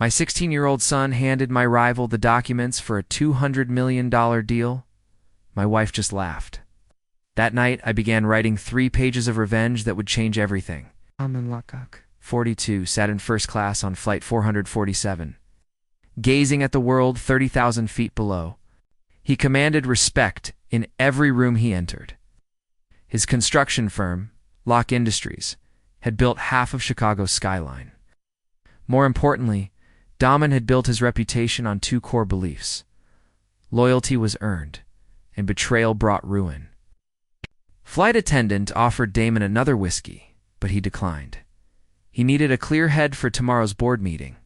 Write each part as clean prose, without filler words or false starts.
My 16-year-old son handed my rival the documents for a $200 million deal. My wife just laughed. That night, I began writing 3 pages of revenge that would change everything. Amen Lakak. 42 sat in first class on flight 447, gazing at the world 30,000 feet below. He commanded respect in every room he entered. His construction firm, Locke Industries, had built half of Chicago's skyline. More importantly, Daman had built his reputation on 2 core beliefs. Loyalty was earned, and betrayal brought ruin. Flight attendant offered Damon another whiskey, but he declined. He needed a clear head for tomorrow's board meeting.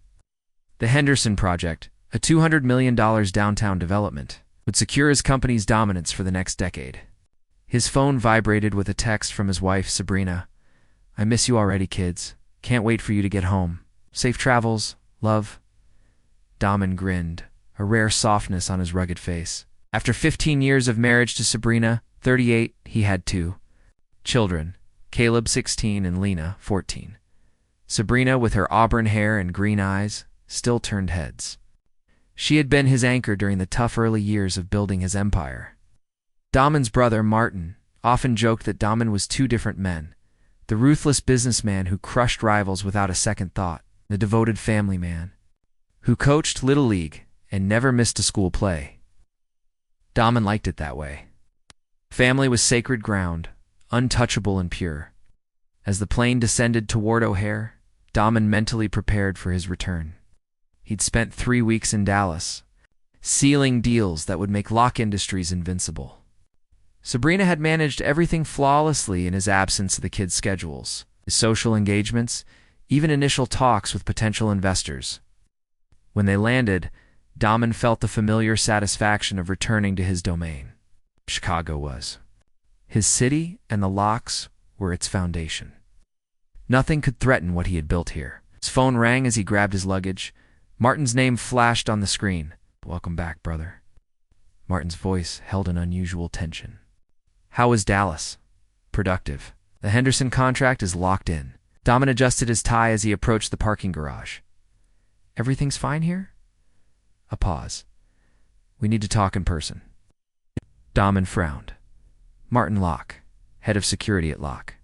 The Henderson Project, a $200 million downtown development, would secure his company's dominance for the next decade. His phone vibrated with a text from his wife, Sabrina. "I miss you already, kids. Can't wait for you to get home. Safe travels, love." Daman grinned, a rare softness on his rugged face. After 15 years of marriage to Sabrina, 38, he had 2 children, Caleb, 16, and Lena, 14. Sabrina, with her auburn hair and green eyes, still turned heads. She had been his anchor during the tough early years of building his empire. Daman's brother, Martin, often joked that Daman was 2 different men: the ruthless businessman who crushed rivals without a second thought, the devoted family man who coached Little League and never missed a school play. Daman liked it that way. Family was sacred ground, untouchable and pure. As the plane descended toward O'Hare, Daman mentally prepared for his return. He'd spent 3 weeks in Dallas, sealing deals that would make Locke Industries invincible. Sabrina had managed everything flawlessly in his absence of the kids' schedules, his social engagements, even initial talks with potential investors. When they landed, Daman felt the familiar satisfaction of returning to his domain. Chicago was. His city and the Locks were its foundation. Nothing could threaten what he had built here. His phone rang as he grabbed his luggage. Martin's name flashed on the screen. "Welcome back, brother." Martin's voice held an unusual tension. "How was Dallas?" "Productive. The Henderson contract is locked in." Daman adjusted his tie as he approached the parking garage. "Everything's fine here?" A pause. "We need to talk in person." Daman frowned. Martin Locke, head of security at Locke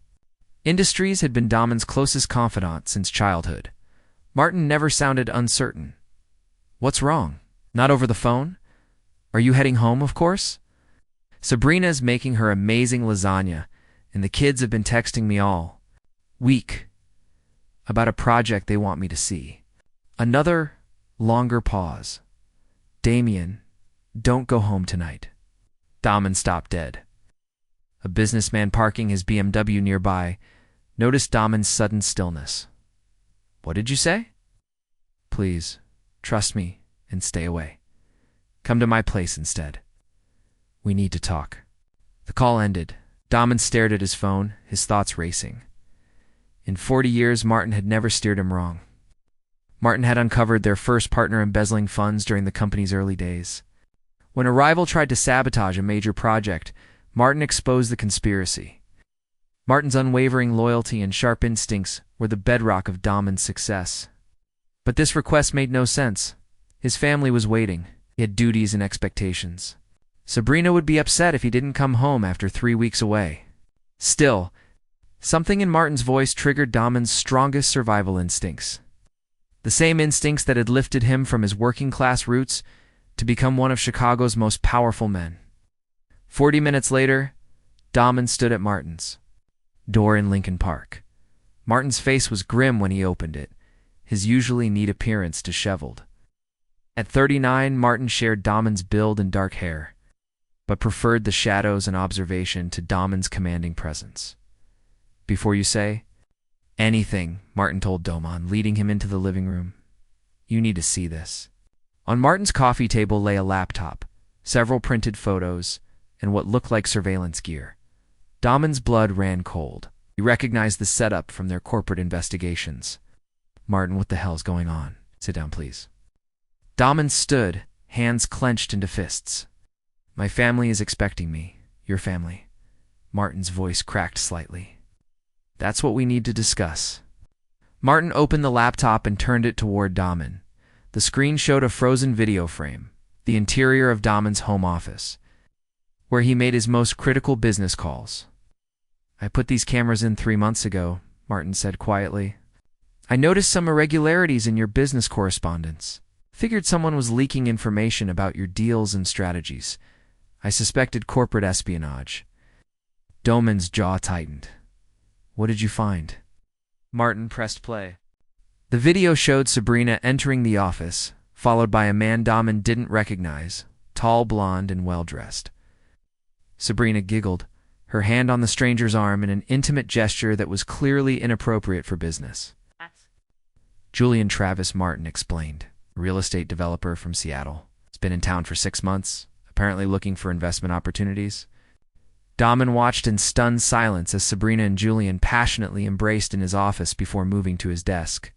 Industries, had been Daman's closest confidant since childhood. Martin never sounded uncertain. "What's wrong? Not over the phone? Are you heading home, of course? Sabrina's making her amazing lasagna, and the kids have been texting me all week about a project they want me to see." Another longer pause. "Damien, don't go home tonight." Daman stopped dead. A businessman parking his BMW nearby noticed Daman's sudden stillness. "What did you say?" "Please, trust me and stay away. Come to my place instead. We need to talk." The call ended. Daman stared at his phone, his thoughts racing. In 40 years, Martin had never steered him wrong. Martin had uncovered their first partner embezzling funds during the company's early days. When a rival tried to sabotage a major project, Martin exposed the conspiracy. Martin's unwavering loyalty and sharp instincts were the bedrock of Daman's success. But this request made no sense. His family was waiting. He had duties and expectations. Sabrina would be upset if he didn't come home after 3 weeks away. Still, something in Martin's voice triggered Daman's strongest survival instincts. The same instincts that had lifted him from his working-class roots to become one of Chicago's most powerful men. 40 minutes later, Daman stood at Martin's door in Lincoln Park. Martin's face was grim when he opened it, his usually neat appearance disheveled. At 39, Martin shared Daman's build and dark hair, but preferred the shadows and observation to Daman's commanding presence. "Before you say anything," Martin told Daman, leading him into the living room, "you need to see this." On Martin's coffee table lay a laptop, several printed photos, and what looked like surveillance gear. Daman's blood ran cold. He recognized the setup from their corporate investigations. "Martin, what the hell's going on? Sit down, please." Daman stood, hands clenched into fists. "My family is expecting me. Your family." Martin's voice cracked slightly. "That's what we need to discuss." Martin opened the laptop and turned it toward Daman. The screen showed a frozen video frame, the interior of Damon's home office, where he made his most critical business calls. "I put these cameras in 3 months ago," Martin said quietly. "I noticed some irregularities in your business correspondence. Figured someone was leaking information about your deals and strategies. I suspected corporate espionage." Damon's jaw tightened. "What did you find?" Martin pressed play. The video showed Sabrina entering the office, followed by a man Damon didn't recognize, tall, blonde, and well-dressed. Sabrina giggled, her hand on the stranger's arm in an intimate gesture that was clearly inappropriate for business. "Julian Travis," Martin explained, a real estate developer from Seattle. "He's been in town for 6 months, apparently looking for investment opportunities." Damon watched in stunned silence as Sabrina and Julian passionately embraced in his office before moving to his desk.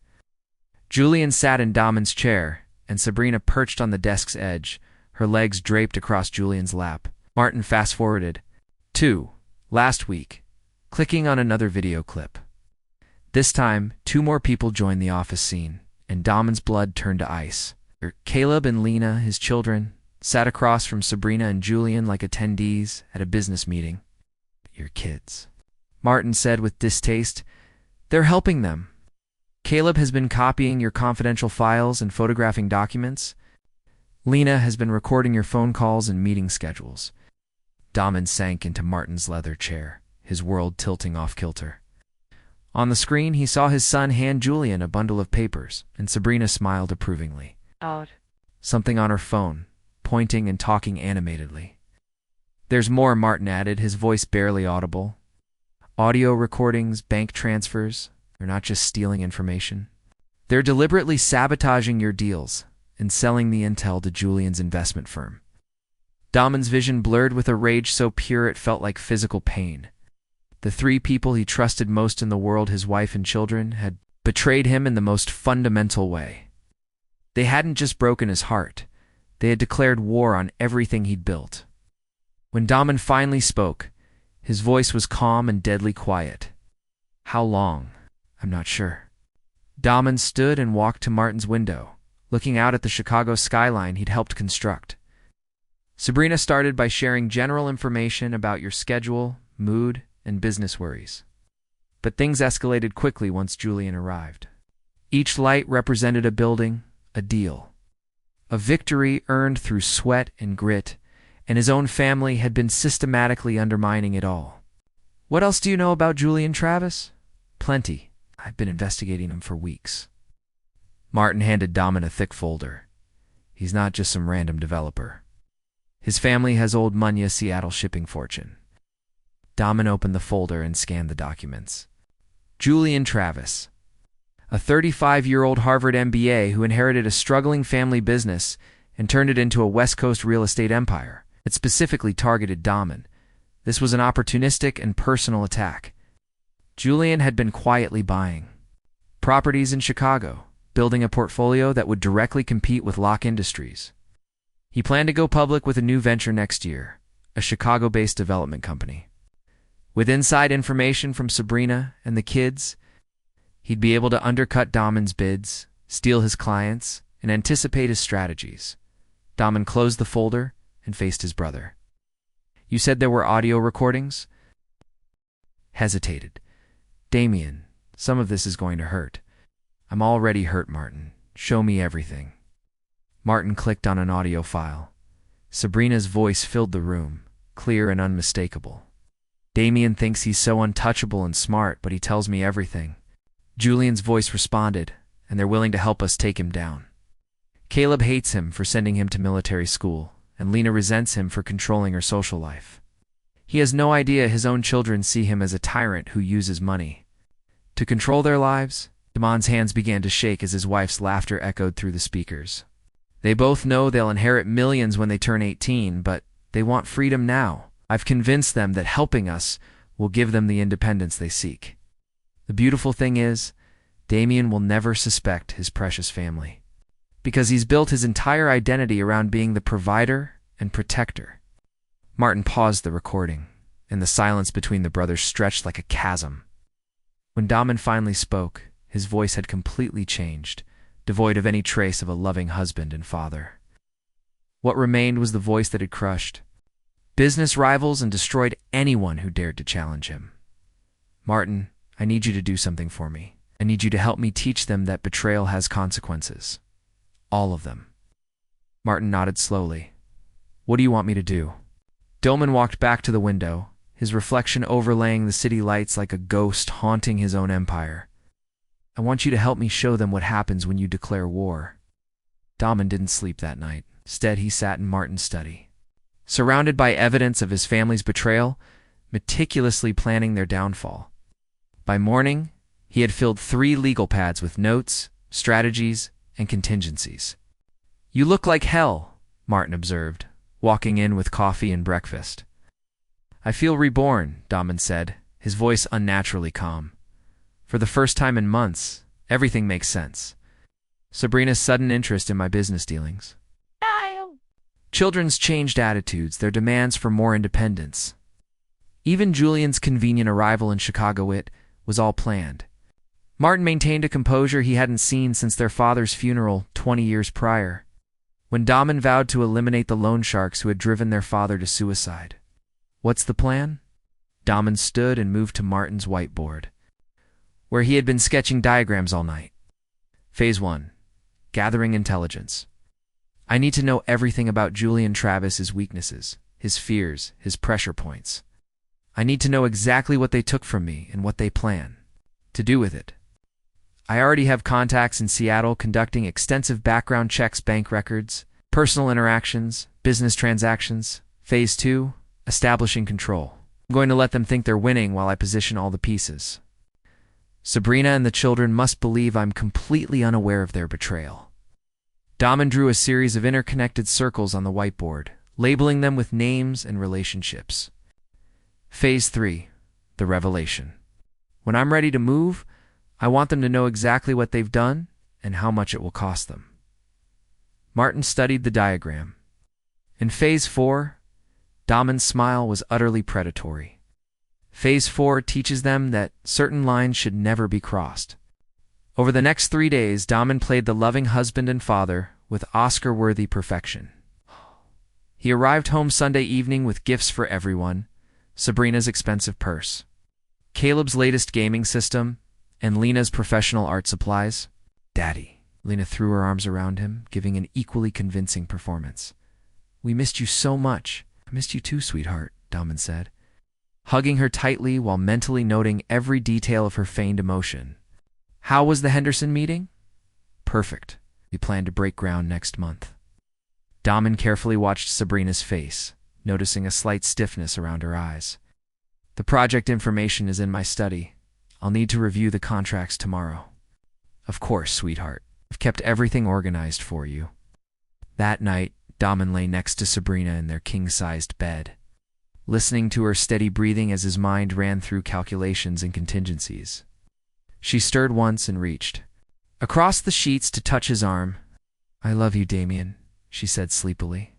Julian sat in Damon's chair, and Sabrina perched on the desk's edge, her legs draped across Julian's lap. Martin fast-forwarded. 2. Last week, clicking on another video clip. This time, 2 more people joined the office scene, and Damon's blood turned to ice. Caleb and Lena, his children, sat across from Sabrina and Julian like attendees at a business meeting. "Your kids," Martin said with distaste. "They're helping them. Caleb has been copying your confidential files and photographing documents. Lena has been recording your phone calls and meeting schedules." Damon sank into Martin's leather chair, his world tilting off-kilter. On the screen, he saw his son hand Julian a bundle of papers, and Sabrina smiled approvingly. Odd. Something on her phone, pointing and talking animatedly. "There's more," Martin added, his voice barely audible. "Audio recordings, bank transfers. They're not just stealing information. They're deliberately sabotaging your deals and selling the intel to Julian's investment firm." Damon's vision blurred with a rage so pure it felt like physical pain. The 3 people he trusted most in the world, his wife and children, had betrayed him in the most fundamental way. They hadn't just broken his heart. They had declared war on everything he'd built. When Damon finally spoke, his voice was calm and deadly quiet. "How long? I'm not sure." Damon stood and walked to Martin's window, looking out at the Chicago skyline he'd helped construct. Sabrina started by sharing general information about your schedule, mood, and business worries. But things escalated quickly once Julian arrived. Each light represented a building, a deal. A victory earned through sweat and grit, and his own family had been systematically undermining it all. "What else do you know about Julian Travis?" "Plenty. I've been investigating him for weeks." Martin handed Damon a thick folder. "He's not just some random developer. His family has old money, a Seattle shipping fortune." Damon opened the folder and scanned the documents. Julian Travis, a 35-year-old Harvard MBA who inherited a struggling family business and turned it into a West Coast real estate empire. It specifically targeted Damon. This was an opportunistic and personal attack. Julian had been quietly buying properties in Chicago, building a portfolio that would directly compete with Lock Industries. He planned to go public with a new venture next year, a Chicago-based development company. With inside information from Sabrina and the kids, he'd be able to undercut Damon's bids, steal his clients, and anticipate his strategies. Damon closed the folder and faced his brother. "You said there were audio recordings?" Hesitated. "Damien, some of this is going to hurt." "I'm already hurt, Martin. Show me everything." Martin clicked on an audio file. Sabrina's voice filled the room, clear and unmistakable. "Damien thinks he's so untouchable and smart, but he tells me everything." Julian's voice responded, "and they're willing to help us take him down." Caleb hates him for sending him to military school, and Lena resents him for controlling her social life. He has no idea his own children see him as a tyrant who uses money to control their lives. Damon's hands began to shake as his wife's laughter echoed through the speakers. "They both know they'll inherit millions when they turn 18, but they want freedom now. I've convinced them that helping us will give them the independence they seek." The beautiful thing is, Damien will never suspect his precious family, because he's built his entire identity around being the provider and protector. Martin paused the recording, and the silence between the brothers stretched like a chasm. When Damon finally spoke, his voice had completely changed, devoid of any trace of a loving husband and father. What remained was the voice that had crushed business rivals and destroyed anyone who dared to challenge him. Martin, I need you to do something for me. I need you to help me teach them that betrayal has consequences. All of them. Martin nodded slowly. What do you want me to do? Doman walked back to the window, his reflection overlaying the city lights like a ghost haunting his own empire. I want you to help me show them what happens when you declare war. Doman didn't sleep that night. Instead, he sat in Martin's study, surrounded by evidence of his family's betrayal, meticulously planning their downfall. By morning, he had filled 3 legal pads with notes, strategies, and contingencies. You look like hell, Martin observed, walking in with coffee and breakfast. I feel reborn, Doman said, his voice unnaturally calm. For the first time in months, everything makes sense. Sabrina's sudden interest in my business dealings. Children's changed attitudes, their demands for more independence. Even Julian's convenient arrival in Chicago, it was all planned. Martin maintained a composure he hadn't seen since their father's funeral 20 years prior, when Doman vowed to eliminate the loan sharks who had driven their father to suicide. What's the plan? Doman stood and moved to Martin's whiteboard, where he had been sketching diagrams all night. Phase 1. Gathering intelligence. I need to know everything about Julian Travis's weaknesses, his fears, his pressure points. I need to know exactly what they took from me and what they plan to do with it. I already have contacts in Seattle conducting extensive background checks, bank records, personal interactions, business transactions. Phase 2, establishing control. I'm going to let them think they're winning while I position all the pieces. Sabrina and the children must believe I'm completely unaware of their betrayal. Doman drew a series of interconnected circles on the whiteboard, labeling them with names and relationships. Phase 3, the revelation. When I'm ready to move, I want them to know exactly what they've done and how much it will cost them. Martin studied the diagram. In Phase 4, Doman's smile was utterly predatory. Phase 4 teaches them that certain lines should never be crossed. Over the next 3 days, Doman played the loving husband and father with Oscar-worthy perfection. He arrived home Sunday evening with gifts for everyone, Sabrina's expensive purse, Caleb's latest gaming system, and Lena's professional art supplies. Daddy. Lena threw her arms around him, giving an equally convincing performance. We missed you so much. I missed you too, sweetheart, Doman said, hugging her tightly while mentally noting every detail of her feigned emotion. How was the Henderson meeting? Perfect. We plan to break ground next month. Doman carefully watched Sabrina's face, noticing a slight stiffness around her eyes. The project information is in my study. I'll need to review the contracts tomorrow. Of course, sweetheart. I've kept everything organized for you. That night, Doman lay next to Sabrina in their king-sized bed, listening to her steady breathing as his mind ran through calculations and contingencies. She stirred once and reached across the sheets to touch his arm. I love you, Damien, she said sleepily.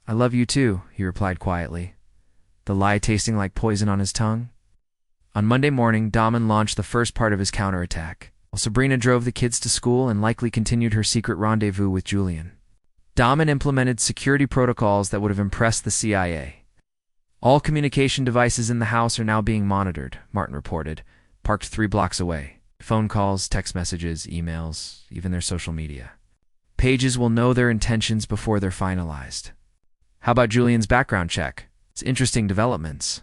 I love you too, he replied quietly, the lie tasting like poison on his tongue. On Monday morning, Doman launched the first part of his counterattack, while Sabrina drove the kids to school and likely continued her secret rendezvous with Julian. Doman implemented security protocols that would have impressed the CIA. All communication devices in the house are now being monitored, Martin reported, parked 3 blocks away. Phone calls, text messages, emails, even their social media. Pages will know their intentions before they're finalized. How about Julian's background check? It's interesting developments.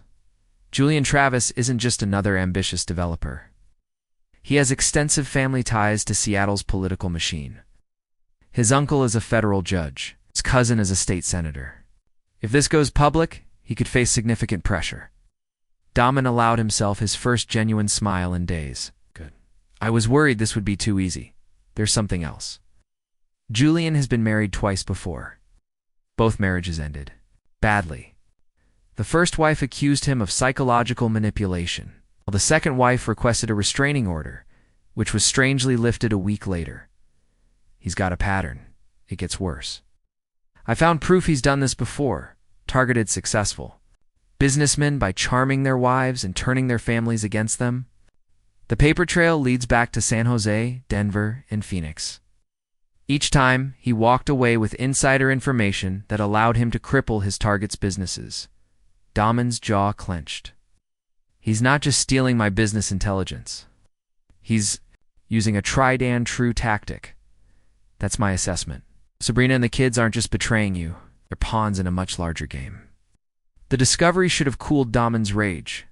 Julian Travis isn't just another ambitious developer. He has extensive family ties to Seattle's political machine. His uncle is a federal judge. His cousin is a state senator. If this goes public, he could face significant pressure. Doman allowed himself his first genuine smile in days. Good. I was worried this would be too easy. There's something else. Julian has been married twice before. Both marriages ended badly. The first wife accused him of psychological manipulation, while the second wife requested a restraining order, which was strangely lifted a week later. He's got a pattern. It gets worse. I found proof he's done this before, targeted successful businessmen by charming their wives and turning their families against them. The paper trail leads back to San Jose, Denver, and Phoenix. Each time, he walked away with insider information that allowed him to cripple his target's businesses. Damon's jaw clenched. He's not just stealing my business intelligence. He's using a tried and true tactic. That's my assessment. Sabrina and the kids aren't just betraying you. They're pawns in a much larger game. The discovery should have cooled Damon's rage,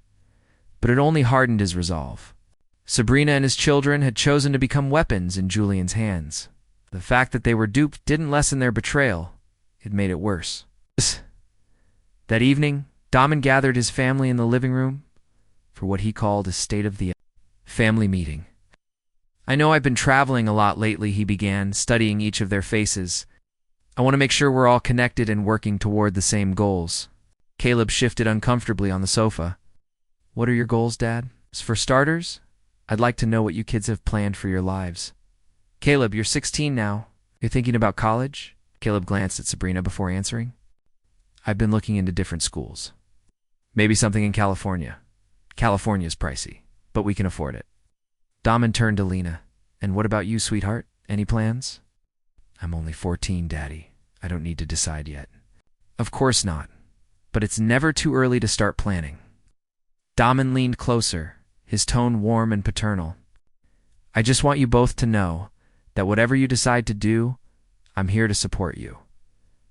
but it only hardened his resolve. Sabrina and his children had chosen to become weapons in Julian's hands. The fact that they were duped didn't lessen their betrayal. It made it worse. That evening, Damon gathered his family in the living room for what he called a state-of-the-art family meeting. I know I've been traveling a lot lately, he began, studying each of their faces. I want to make sure we're all connected and working toward the same goals. Caleb shifted uncomfortably on the sofa. What are your goals, Dad? For starters, I'd like to know what you kids have planned for your lives. Caleb, you're 16 now. You're thinking about college? Caleb glanced at Sabrina before answering. I've been looking into different schools. Maybe something in California. California's pricey, but we can afford it. Damon turned to Lena. And what about you, sweetheart? Any plans? I'm only 14, Daddy. I don't need to decide yet. Of course not. But it's never too early to start planning. Damon leaned closer, his tone warm and paternal. I just want you both to know that whatever you decide to do, I'm here to support you.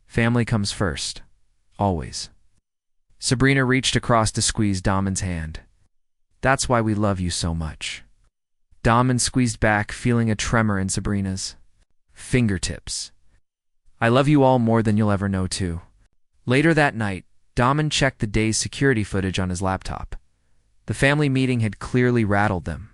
Family comes first. Always. Sabrina reached across to squeeze Damon's hand. That's why we love you so much. Damon squeezed back, feeling a tremor in Sabrina's fingertips. I love you all more than you'll ever know, too. Later that night, Damon checked the day's security footage on his laptop. The family meeting had clearly rattled them.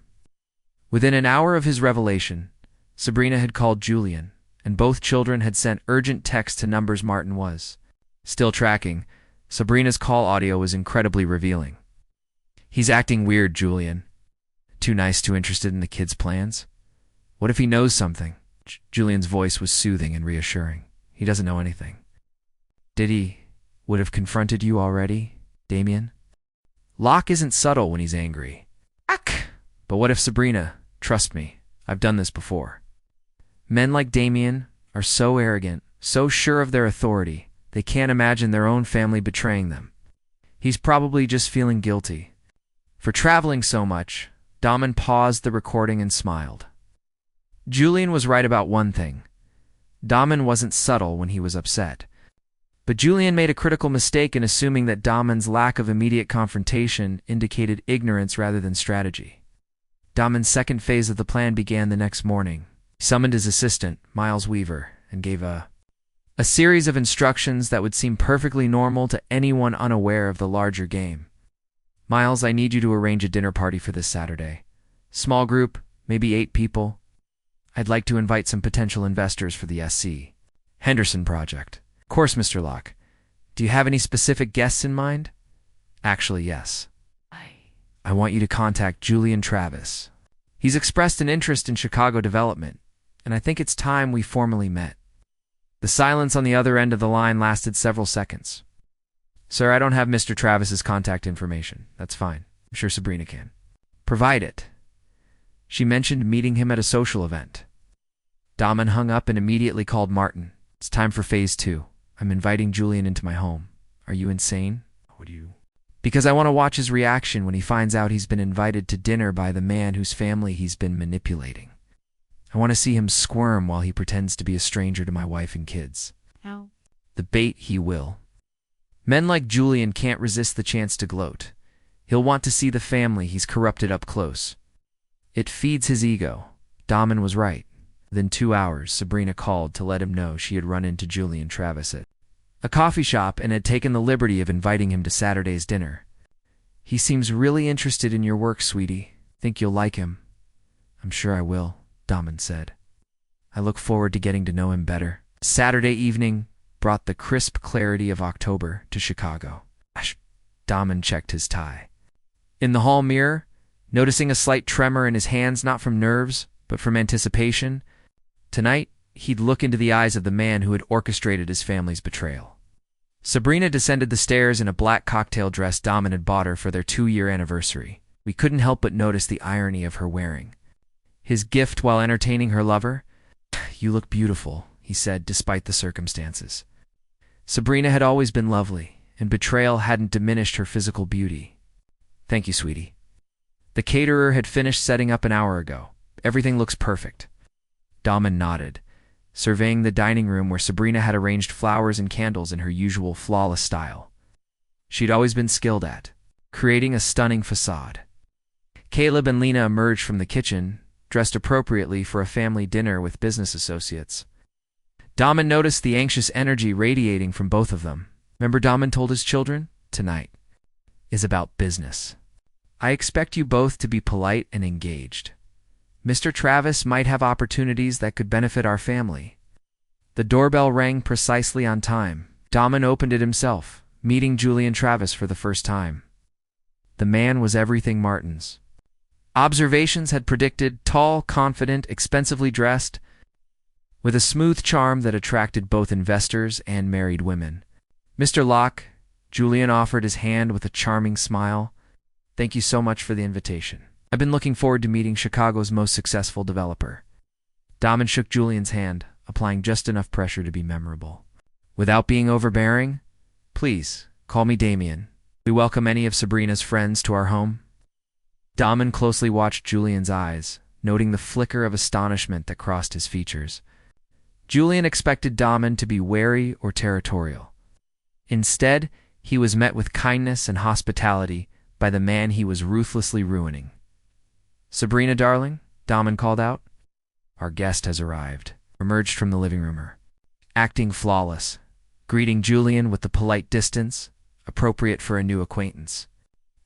Within an hour of his revelation, Sabrina had called Julian, and both children had sent urgent texts to numbers Martin was still tracking. Sabrina's call audio was incredibly revealing. He's acting weird, Julian. Too nice, too interested in the kids' plans? What if he knows something? Julian's voice was soothing and reassuring. He doesn't know anything. Did he would have confronted you already, Damien? Locke isn't subtle when he's angry. Ack! But what if Sabrina? Trust me, I've done this before. Men like Damien are so arrogant, so sure of their authority, they can't imagine their own family betraying them. He's probably just feeling guilty. For traveling so much, Damon paused the recording and smiled. Julian was right about one thing. Damon wasn't subtle when he was upset. But Julian made a critical mistake in assuming that Damon's lack of immediate confrontation indicated ignorance rather than strategy. Damon's second phase of the plan began the next morning. He summoned his assistant, Miles Weaver, and gave a series of instructions that would seem perfectly normal to anyone unaware of the larger game. Miles, I need you to arrange a dinner party for this Saturday. Small group, maybe 8 people. I'd like to invite some potential investors for the SC Henderson project. Of course, Mr. Locke. Do you have any specific guests in mind? Actually, yes. I want you to contact Julian Travis. He's expressed an interest in Chicago development, and I think it's time we formally met. The silence on the other end of the line lasted several seconds. Sir, I don't have Mr. Travis's contact information. That's fine. I'm sure Sabrina can. Provide it. She mentioned meeting him at a social event. Damon hung up and immediately called Martin. It's time for phase 2. I'm inviting Julian into my home. Are you insane? Because I want to watch his reaction when he finds out he's been invited to dinner by the man whose family he's been manipulating. I want to see him squirm while he pretends to be a stranger to my wife and kids. How? The bait he will. Men like Julian can't resist the chance to gloat. He'll want to see the family he's corrupted up close. It feeds his ego. Damon was right. Within 2 hours, Sabrina called to let him know she had run into Julian Travis at a coffee shop and had taken the liberty of inviting him to Saturday's dinner. He seems really interested in your work, sweetie. Think you'll like him. I'm sure I will, Damon said. I look forward to getting to know him better. Saturday evening brought the crisp clarity of October to Chicago. Damon checked his tie. In the hall mirror, noticing a slight tremor in his hands, not from nerves, but from anticipation, tonight he'd look into the eyes of the man who had orchestrated his family's betrayal. Sabrina descended the stairs in a black cocktail dress Damon had bought her for their 2-year anniversary. We couldn't help but notice the irony of her wearing his gift while entertaining her lover. You look beautiful, he said, despite the circumstances. Sabrina had always been lovely, and betrayal hadn't diminished her physical beauty. Thank you, sweetie. The caterer had finished setting up an hour ago. Everything looks perfect. Daman nodded, surveying the dining room where Sabrina had arranged flowers and candles in her usual flawless style. She'd always been skilled at creating a stunning facade. Caleb and Lena emerged from the kitchen, dressed appropriately for a family dinner with business associates. Daman noticed the anxious energy radiating from both of them. Remember, Daman told his children, "Tonight is about business. I expect you both to be polite and engaged. Mr. Travis might have opportunities that could benefit our family." The doorbell rang precisely on time. Daman opened it himself, meeting Julian Travis for the first time. The man was everything Martin's observations had predicted: tall, confident, expensively dressed, with a smooth charm that attracted both investors and married women. "Mr. Locke," Julian offered his hand with a charming smile. "Thank you so much for the invitation. I've been looking forward to meeting Chicago's most successful developer." Daman shook Julian's hand, applying just enough pressure to be memorable. "Without being overbearing, please call me Damien. We welcome any of Sabrina's friends to our home." Daman closely watched Julian's eyes, noting the flicker of astonishment that crossed his features. Julian expected Daman to be wary or territorial. Instead, he was met with kindness and hospitality by the man he was ruthlessly ruining. "Sabrina, darling," Daman called out. "Our guest has arrived," emerged from the living room, acting flawless, greeting Julian with the polite distance appropriate for a new acquaintance.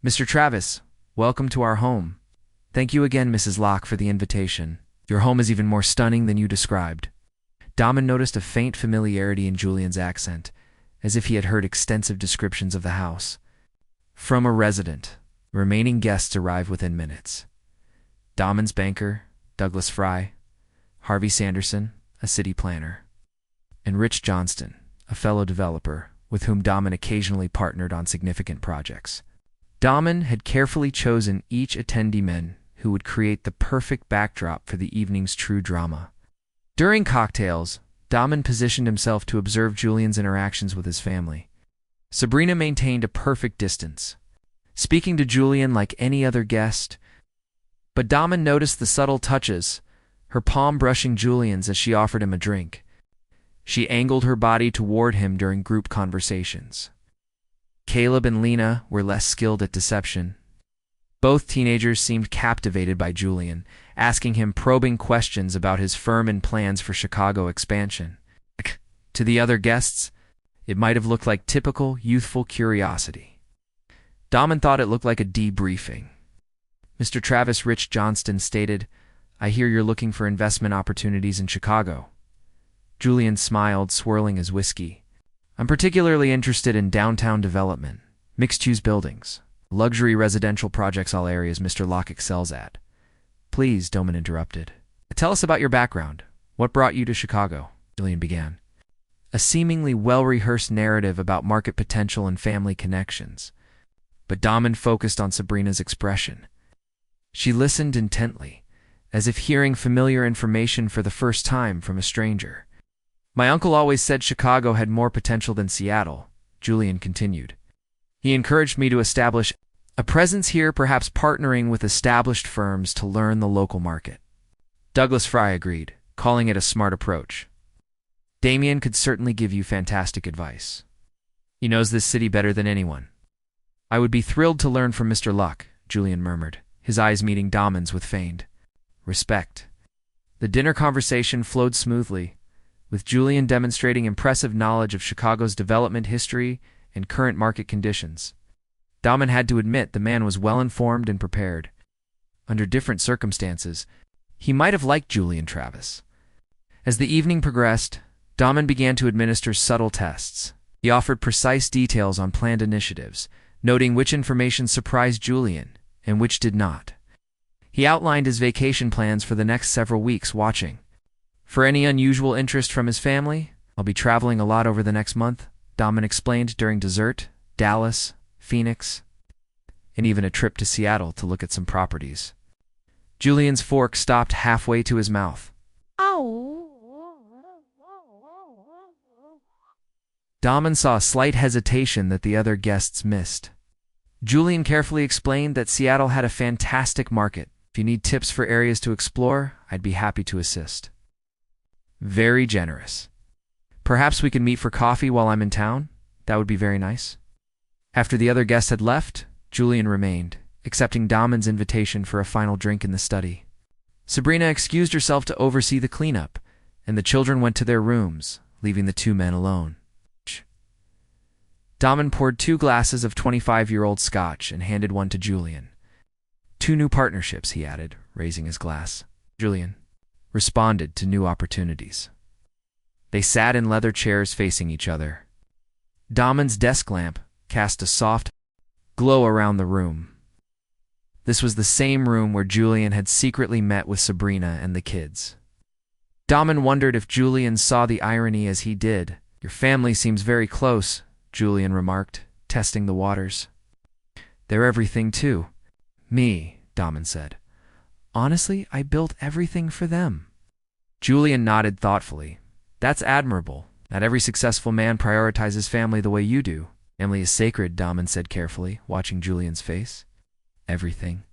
"Mr. Travis, welcome to our home. Thank you again, Mrs. Locke, for the invitation. Your home is even more stunning than you described." Daman noticed a faint familiarity in Julian's accent, as if he had heard extensive descriptions of the house from a resident. Remaining guests arrived within minutes. Daman's banker, Douglas Fry, Harvey Sanderson, a city planner, and Rich Johnston, a fellow developer with whom Daman occasionally partnered on significant projects. Daman had carefully chosen each attendee men who would create the perfect backdrop for the evening's true drama. During cocktails, Daman positioned himself to observe Julian's interactions with his family. Sabrina maintained a perfect distance, speaking to Julian like any other guest, but Daman noticed the subtle touches, her palm brushing Julian's as she offered him a drink. She angled her body toward him during group conversations. Caleb and Lena were less skilled at deception. Both teenagers seemed captivated by Julian, asking him probing questions about his firm and plans for Chicago expansion. To the other guests, it might have looked like typical youthful curiosity. Daman thought it looked like a debriefing. Mr. Travis, Rich Johnston stated, "I hear you're looking for investment opportunities in Chicago." Julian smiled, swirling his whiskey. "I'm particularly interested in downtown development, mixed-use buildings, luxury residential projects, all areas Mr. Locke excels at." "Please," Daman interrupted. "Tell us about your background. What brought you to Chicago?" Julian began. A seemingly well-rehearsed narrative about market potential and family connections. But Daman focused on Sabrina's expression. She listened intently, as if hearing familiar information for the first time from a stranger. "My uncle always said Chicago had more potential than Seattle," Julian continued. "He encouraged me to establish a presence here, perhaps partnering with established firms to learn the local market." Douglas Fry agreed, calling it a smart approach. "Damien could certainly give you fantastic advice. He knows this city better than anyone." "I would be thrilled to learn from Mr. Locke," Julian murmured, his eyes meeting Daman's with feigned respect. The dinner conversation flowed smoothly, with Julian demonstrating impressive knowledge of Chicago's development history and current market conditions. Daman had to admit the man was well-informed and prepared. Under different circumstances, he might have liked Julian Travis. As the evening progressed, Daman began to administer subtle tests. He offered precise details on planned initiatives, noting which information surprised Julian and which did not. He outlined his vacation plans for the next several weeks, watching for any unusual interest from his family. "I'll be traveling a lot over the next month," Daman explained during dessert. "Dallas, Phoenix, and even a trip to Seattle to look at some properties." Julian's fork stopped halfway to his mouth. Daman saw a slight hesitation that the other guests missed. Julian carefully explained that Seattle had a fantastic market. If you need tips for areas to explore, I'd be happy to assist. Very generous. Perhaps we can meet for coffee while I'm in town? That would be very nice. After the other guests had left, Julian remained, accepting Daman's invitation for a final drink in the study. Sabrina excused herself to oversee the cleanup, and the children went to their rooms, leaving the two men alone. Daman poured 2 glasses of 25-year-old scotch and handed one to Julian. 2 new partnerships, he added, raising his glass. Julian responded to new opportunities. They sat in leather chairs facing each other. Daman's desk lamp cast a soft glow around the room. This was the same room where Julian had secretly met with Sabrina and the kids. Daman wondered if Julian saw the irony as he did. Your family seems very close, Julian remarked, testing the waters. They're everything too. Me, Daman said. Honestly, I built everything for them. Julian nodded thoughtfully. That's admirable. Not every successful man prioritizes family the way you do. Family is sacred, Daman said carefully, watching Julian's face. Everything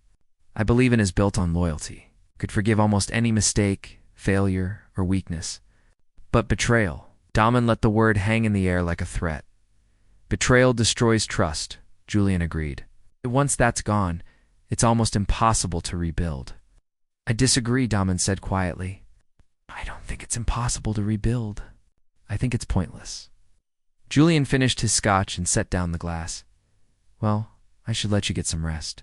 I believe in is built on loyalty. Could forgive almost any mistake, failure, or weakness. But betrayal. Daman let the word hang in the air like a threat. Betrayal destroys trust, Julian agreed. Once that's gone, it's almost impossible to rebuild. I disagree, Daman said quietly. I don't think it's impossible to rebuild. I think it's pointless. Julian finished his scotch and set down the glass. Well, I should let you get some rest.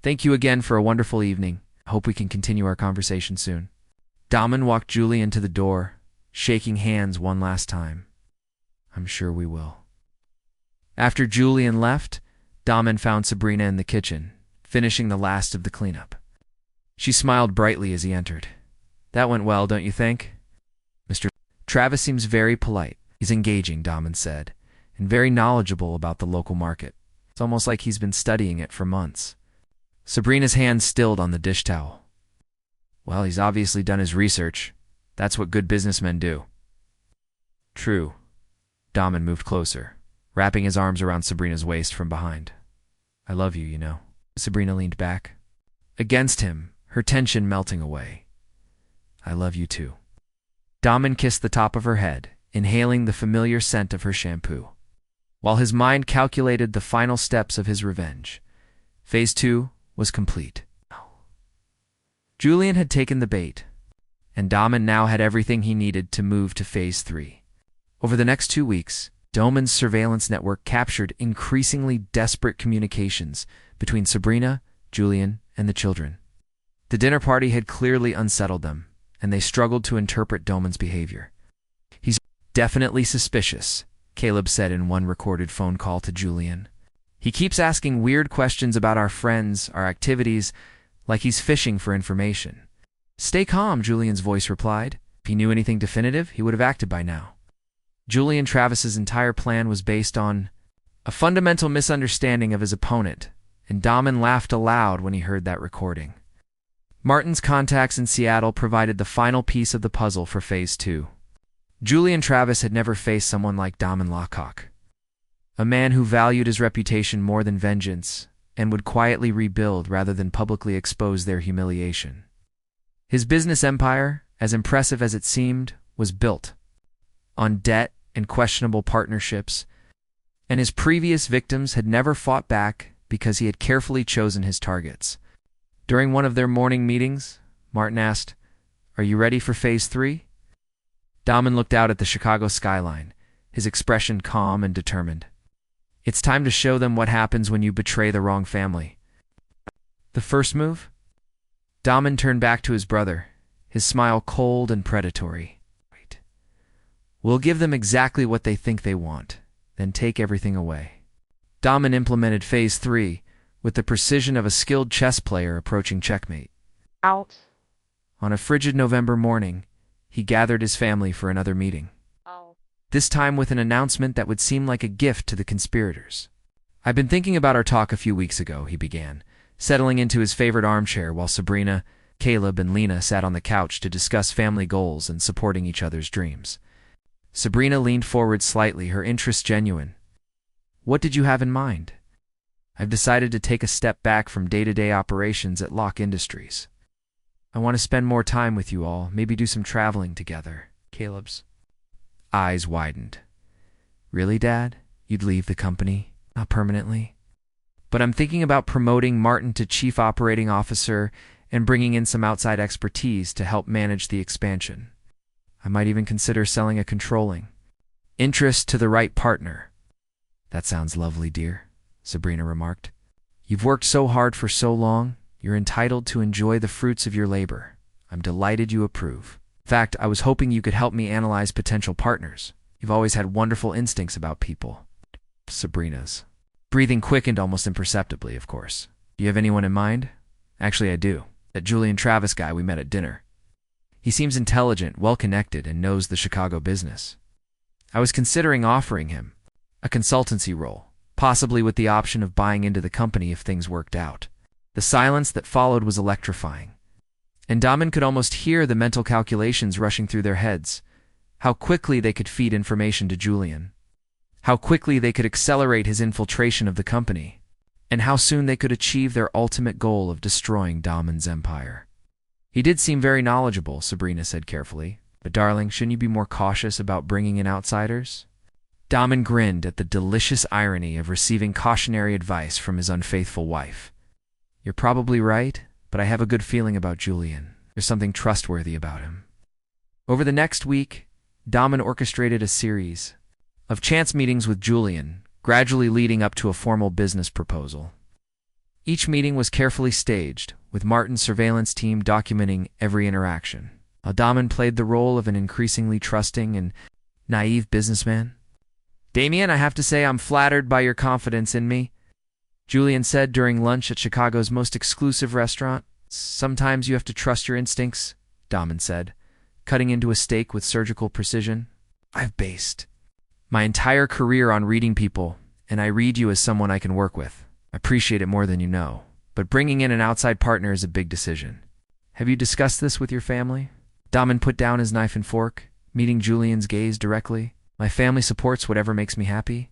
Thank you again for a wonderful evening. I hope we can continue our conversation soon. Daman walked Julian to the door, shaking hands one last time. I'm sure we will. After Julian left, Daman found Sabrina in the kitchen, finishing the last of the cleanup. She smiled brightly as he entered. That went well, don't you think? Mr. Travis seems very polite. He's engaging, Daman said, and very knowledgeable about the local market. It's almost like he's been studying it for months. Sabrina's hand stilled on the dish towel. Well, he's obviously done his research. That's what good businessmen do. True. Daman moved closer, wrapping his arms around Sabrina's waist from behind. I love you, you know. Sabrina leaned back. Against him, her tension melting away. I love you too. Daman kissed the top of her head, inhaling the familiar scent of her shampoo. While his mind calculated the final steps of his revenge, Phase 2 was complete. Julian had taken the bait, and Daman now had everything he needed to move to Phase 3. Over the next 2 weeks, Daman's surveillance network captured increasingly desperate communications between Sabrina, Julian, and the children. The dinner party had clearly unsettled them, and they struggled to interpret Daman's behavior. He's definitely suspicious, Caleb said in one recorded phone call to Julian. He keeps asking weird questions about our friends, our activities, like he's fishing for information. Stay calm, Julian's voice replied. If he knew anything definitive, he would have acted by now. Julian Travis's entire plan was based on a fundamental misunderstanding of his opponent, and Daman laughed aloud when he heard that recording. Martin's contacts in Seattle provided the final piece of the puzzle for Phase 2. Julian Travis had never faced someone like Daman Lockhawk, a man who valued his reputation more than vengeance and would quietly rebuild rather than publicly expose their humiliation. His business empire, as impressive as it seemed, was built on debt and questionable partnerships, and his previous victims had never fought back because he had carefully chosen his targets. During one of their morning meetings, Martin asked, "Are you ready for Phase 3? Daman looked out at the Chicago skyline, his expression calm and determined. It's time to show them what happens when you betray the wrong family. The first move? Daman turned back to his brother, his smile cold and predatory. Wait. We'll give them exactly what they think they want, then take everything away. Daman implemented Phase 3 with the precision of a skilled chess player approaching checkmate. Out. On a frigid November morning, he gathered his family for another meeting. This time with an announcement that would seem like a gift to the conspirators. I've been thinking about our talk a few weeks ago, he began, settling into his favorite armchair while Sabrina, Caleb, and Lena sat on the couch to discuss family goals and supporting each other's dreams. Sabrina leaned forward slightly, her interest genuine. What did you have in mind? I've decided to take a step back from day-to-day operations at Locke Industries. I want to spend more time with you all, maybe do some traveling together. Caleb's eyes widened. Really, Dad? You'd leave the company? Not permanently? But I'm thinking about promoting Martin to Chief Operating Officer and bringing in some outside expertise to help manage the expansion. I might even consider selling a controlling interest to the right partner. That sounds lovely, dear, Sabrina remarked. You've worked so hard for so long, you're entitled to enjoy the fruits of your labor. I'm delighted you approve. In fact, I was hoping you could help me analyze potential partners. You've always had wonderful instincts about people. Sabrina's breathing quickened almost imperceptibly, of course. Do you have anyone in mind? Actually, I do. That Julian Travis guy we met at dinner. He seems intelligent, well-connected, and knows the Chicago business. I was considering offering him a consultancy role, possibly with the option of buying into the company if things worked out. The silence that followed was electrifying, and Daman could almost hear the mental calculations rushing through their heads. How quickly they could feed information to Julian. How quickly they could accelerate his infiltration of the company. And how soon they could achieve their ultimate goal of destroying Daman's empire. He did seem very knowledgeable, Sabrina said carefully. But darling, shouldn't you be more cautious about bringing in outsiders? Daman grinned at the delicious irony of receiving cautionary advice from his unfaithful wife. You're probably right, but I have a good feeling about Julian. There's something trustworthy about him. Over the next week, Daman orchestrated a series of chance meetings with Julian, gradually leading up to a formal business proposal. Each meeting was carefully staged, with Martin's surveillance team documenting every interaction. Daman played the role of an increasingly trusting and naive businessman. Damien, I have to say I'm flattered by your confidence in me, Julian said during lunch at Chicago's most exclusive restaurant. Sometimes you have to trust your instincts, Daman said, cutting into a steak with surgical precision. I've based my entire career on reading people, and I read you as someone I can work with. I appreciate it more than you know, but bringing in an outside partner is a big decision. Have you discussed this with your family? Daman put down his knife and fork, meeting Julian's gaze directly. My family supports whatever makes me happy.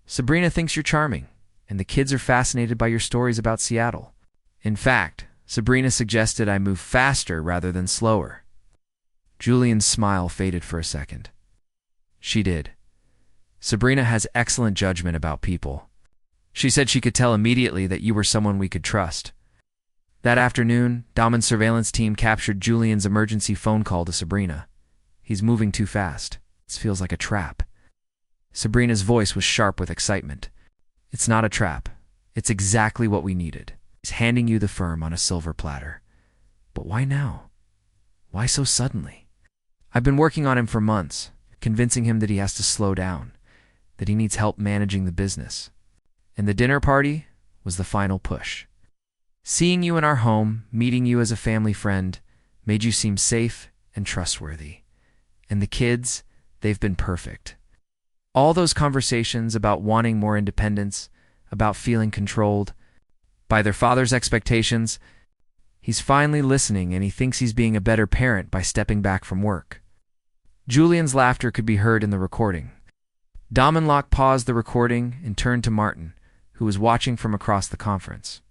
Sabrina thinks you're charming, and the kids are fascinated by your stories about Seattle. In fact, Sabrina suggested I move faster rather than slower. Julian's smile faded for a second. She did. Sabrina has excellent judgment about people. She said she could tell immediately that you were someone we could trust. That afternoon, Daman's surveillance team captured Julian's emergency phone call to Sabrina. He's moving too fast. This feels like a trap. Sabrina's voice was sharp with excitement. It's not a trap. It's exactly what we needed. He's handing you the firm on a silver platter. But why now? Why so suddenly? I've been working on him for months, convincing him that he has to slow down, that he needs help managing the business. And the dinner party was the final push. Seeing you in our home, meeting you as a family friend, made you seem safe and trustworthy. And the kids, they've been perfect. All those conversations about wanting more independence, about feeling controlled by their father's expectations, he's finally listening and he thinks he's being a better parent by stepping back from work. Julian's laughter could be heard in the recording. Daman Locke paused the recording and turned to Martin, who was watching from across the conference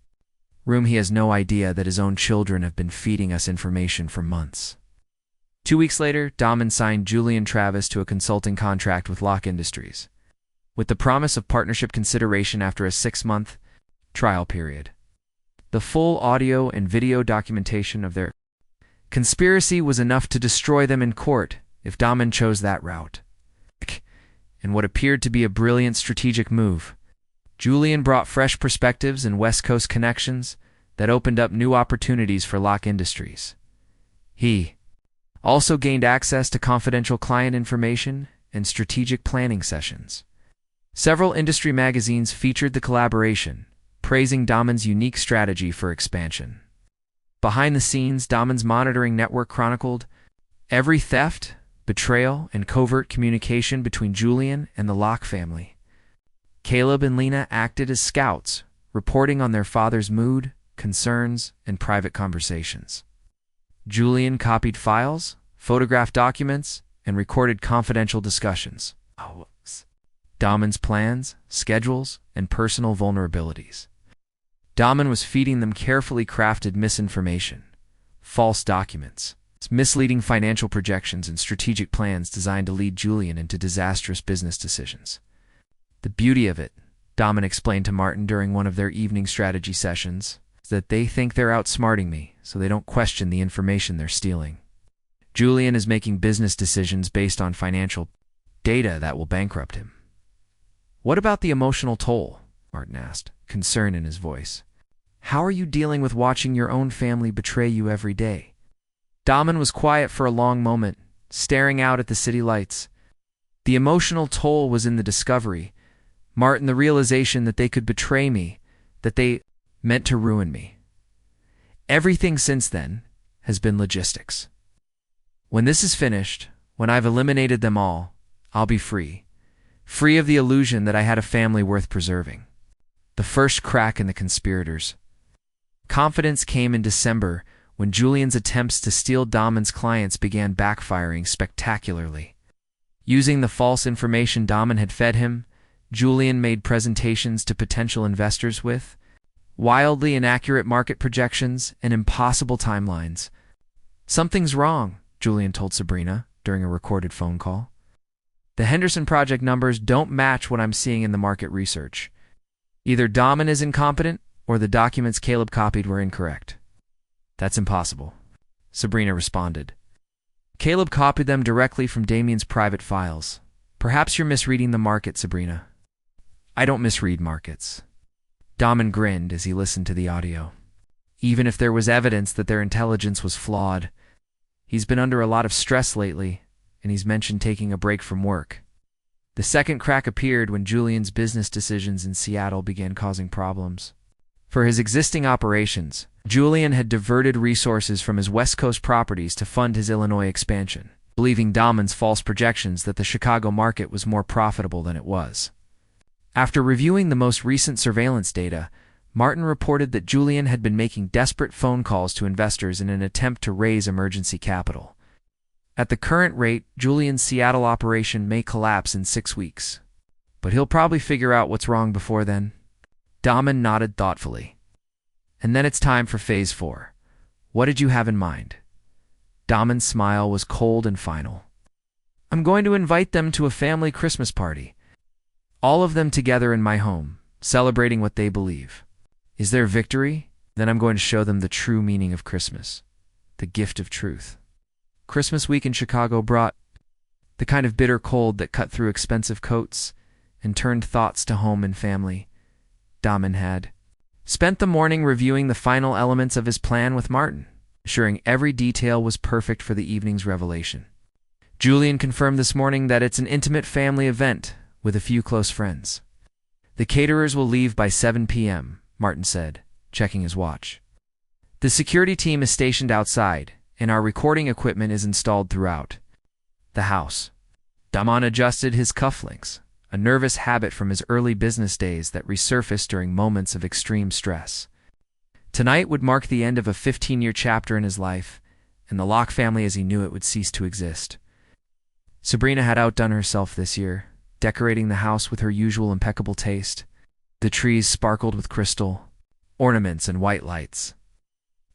room. He has no idea that his own children have been feeding us information for months. 2 weeks later, Daman signed Julian Travis to a consulting contract with Locke Industries, with the promise of partnership consideration after a 6-month trial period. The full audio and video documentation of their conspiracy was enough to destroy them in court if Daman chose that route. In what appeared to be a brilliant strategic move, Julian brought fresh perspectives and West Coast connections that opened up new opportunities for Locke Industries. He also gained access to confidential client information and strategic planning sessions. Several industry magazines featured the collaboration, praising Daman's unique strategy for expansion. Behind the scenes, Daman's monitoring network chronicled every theft, betrayal, and covert communication between Julian and the Locke family. Caleb and Lena acted as scouts, reporting on their father's mood, concerns, and private conversations. Julian copied files, photographed documents, and recorded confidential discussions. Damon's plans, schedules, and personal vulnerabilities. Damon was feeding them carefully crafted misinformation, false documents, misleading financial projections, and strategic plans designed to lead Julian into disastrous business decisions. The beauty of it, Damon explained to Martin during one of their evening strategy sessions, is that they think they're outsmarting me, so they don't question the information they're stealing. Julian is making business decisions based on financial data that will bankrupt him. What about the emotional toll? Martin asked, concern in his voice. How are you dealing with watching your own family betray you every day? Damon was quiet for a long moment, staring out at the city lights. The emotional toll was in the discovery, Martin, the realization that they could betray me, that they meant to ruin me. Everything since then has been logistics. When this is finished, when I've eliminated them all, I'll be free. Free of the illusion that I had a family worth preserving. The first crack in the conspirators. Confidence came in December when Julian's attempts to steal Damon's clients began backfiring spectacularly. Using the false information Damon had fed him, Julian made presentations to potential investors with wildly inaccurate market projections and impossible timelines. Something's wrong, Julian told Sabrina during a recorded phone call. The Henderson Project numbers don't match what I'm seeing in the market research. Either Damon is incompetent or the documents Caleb copied were incorrect. That's impossible, Sabrina responded. Caleb copied them directly from Damien's private files. Perhaps you're misreading the market, Sabrina. I don't misread markets. Damon grinned as he listened to the audio. Even if there was evidence that their intelligence was flawed, he's been under a lot of stress lately, and he's mentioned taking a break from work. The second crack appeared when Julian's business decisions in Seattle began causing problems. For his existing operations, Julian had diverted resources from his West Coast properties to fund his Illinois expansion, believing Damon's false projections that the Chicago market was more profitable than it was. After reviewing the most recent surveillance data, Martin reported that Julian had been making desperate phone calls to investors in an attempt to raise emergency capital. At the current rate, Julian's Seattle operation may collapse in 6 weeks. But he'll probably figure out what's wrong before then. Damon nodded thoughtfully. And then it's time for Phase 4. What did you have in mind? Damon's smile was cold and final. I'm going to invite them to a family Christmas party. All of them together in my home, celebrating what they believe. Is there victory? Then I'm going to show them the true meaning of Christmas. The gift of truth. Christmas week in Chicago brought the kind of bitter cold that cut through expensive coats and turned thoughts to home and family. Damon had spent the morning reviewing the final elements of his plan with Martin, assuring every detail was perfect for the evening's revelation. Julian confirmed this morning that it's an intimate family event with a few close friends. The caterers will leave by 7 p.m., Martin said, checking his watch. The security team is stationed outside, and our recording equipment is installed throughout the house. Damon adjusted his cufflinks, a nervous habit from his early business days that resurfaced during moments of extreme stress. Tonight would mark the end of a 15-year chapter in his life, and the Locke family as he knew it would cease to exist. Sabrina had outdone herself this year, decorating the house with her usual impeccable taste. The trees sparkled with crystal, ornaments, and white lights.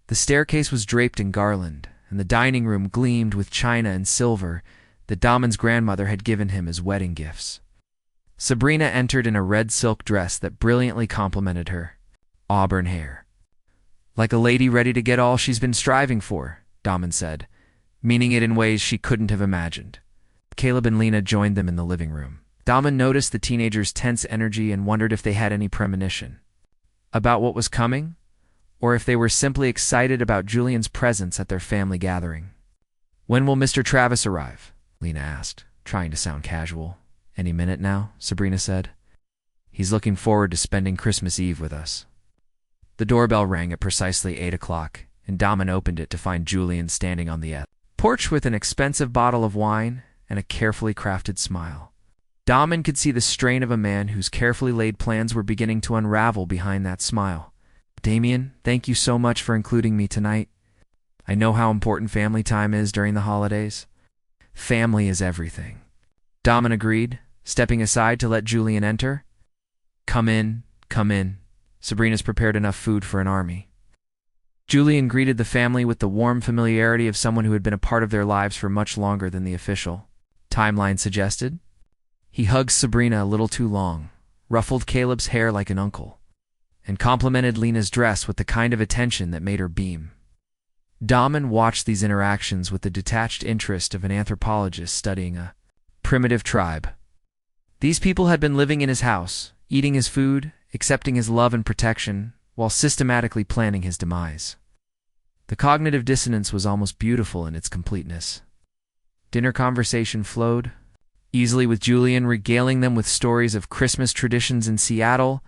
The staircase was draped in garland, and the dining room gleamed with china and silver that Damon's grandmother had given him as wedding gifts. Sabrina entered in a red silk dress that brilliantly complemented her auburn hair. Like a lady ready to get all she's been striving for, Damon said, meaning it in ways she couldn't have imagined. Caleb and Lena joined them in the living room. Damon noticed the teenagers' tense energy and wondered if they had any premonition about what was coming, or if they were simply excited about Julian's presence at their family gathering. When will Mr. Travis arrive? Lena asked, trying to sound casual. Any minute now, Sabrina said. He's looking forward to spending Christmas Eve with us. The doorbell rang at precisely 8 o'clock, and Damon opened it to find Julian standing on the porch with an expensive bottle of wine and a carefully crafted smile. Damon could see the strain of a man whose carefully laid plans were beginning to unravel behind that smile. Damien, thank you so much for including me tonight. I know how important family time is during the holidays. Family is everything. Daman agreed, stepping aside to let Julian enter. Come in, come in. Sabrina's prepared enough food for an army. Julian greeted the family with the warm familiarity of someone who had been a part of their lives for much longer than the official timeline suggested. He hugged Sabrina a little too long, ruffled Caleb's hair like an uncle, and complimented Lena's dress with the kind of attention that made her beam. Daman watched these interactions with the detached interest of an anthropologist studying a primitive tribe. These people had been living in his house, eating his food, accepting his love and protection, while systematically planning his demise. The cognitive dissonance was almost beautiful in its completeness. Dinner conversation flowed easily, with Julian regaling them with stories of Christmas traditions in Seattle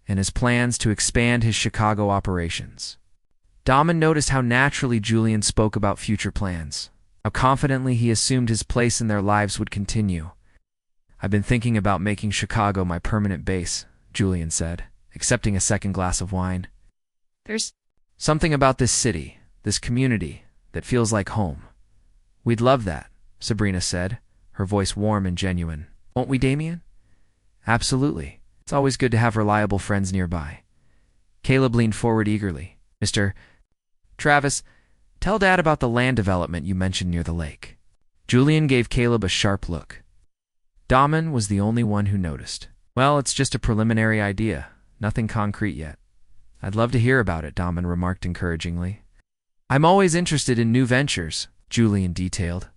and his plans to expand his Chicago operations. Daman noticed how naturally Julian spoke about future plans, how confidently he assumed his place in their lives would continue. I've been thinking about making Chicago my permanent base, Julian said, accepting a second glass of wine. There's something about this city, this community, that feels like home. We'd love that, Sabrina said, her voice warm and genuine. Won't we, Damien? Absolutely. It's always good to have reliable friends nearby. Caleb leaned forward eagerly. Mr. Travis, tell Dad about the land development you mentioned near the lake. Julian gave Caleb a sharp look. Daman was the only one who noticed. Well, it's just a preliminary idea. Nothing concrete yet. I'd love to hear about it, Daman remarked encouragingly. I'm always interested in new ventures, Julian detailed.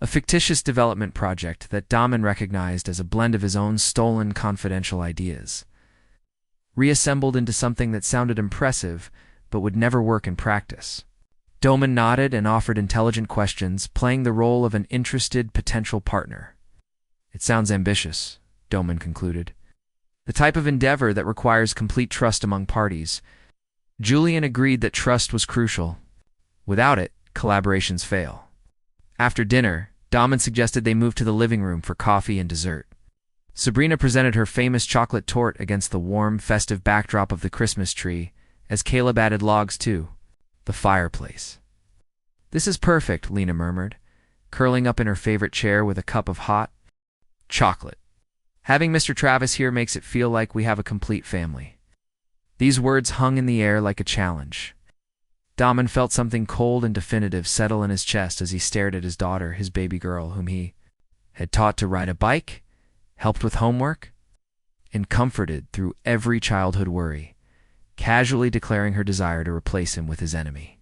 A fictitious development project that Daman recognized as a blend of his own stolen confidential ideas, reassembled into something that sounded impressive but would never work in practice. Daman nodded and offered intelligent questions, playing the role of an interested potential partner. It sounds ambitious, Daman concluded. The type of endeavor that requires complete trust among parties. Julian agreed that trust was crucial. Without it, collaborations fail. After dinner, Daman suggested they move to the living room for coffee and dessert. Sabrina presented her famous chocolate torte against the warm, festive backdrop of the Christmas tree, as Caleb added logs to the fireplace. This is perfect, Lena murmured, curling up in her favorite chair with a cup of hot chocolate. Having Mr. Travis here makes it feel like we have a complete family. These words hung in the air like a challenge. Daman felt something cold and definitive settle in his chest as he stared at his daughter, his baby girl, whom he had taught to ride a bike, helped with homework, and comforted through every childhood worry, casually declaring her desire to replace him with his enemy.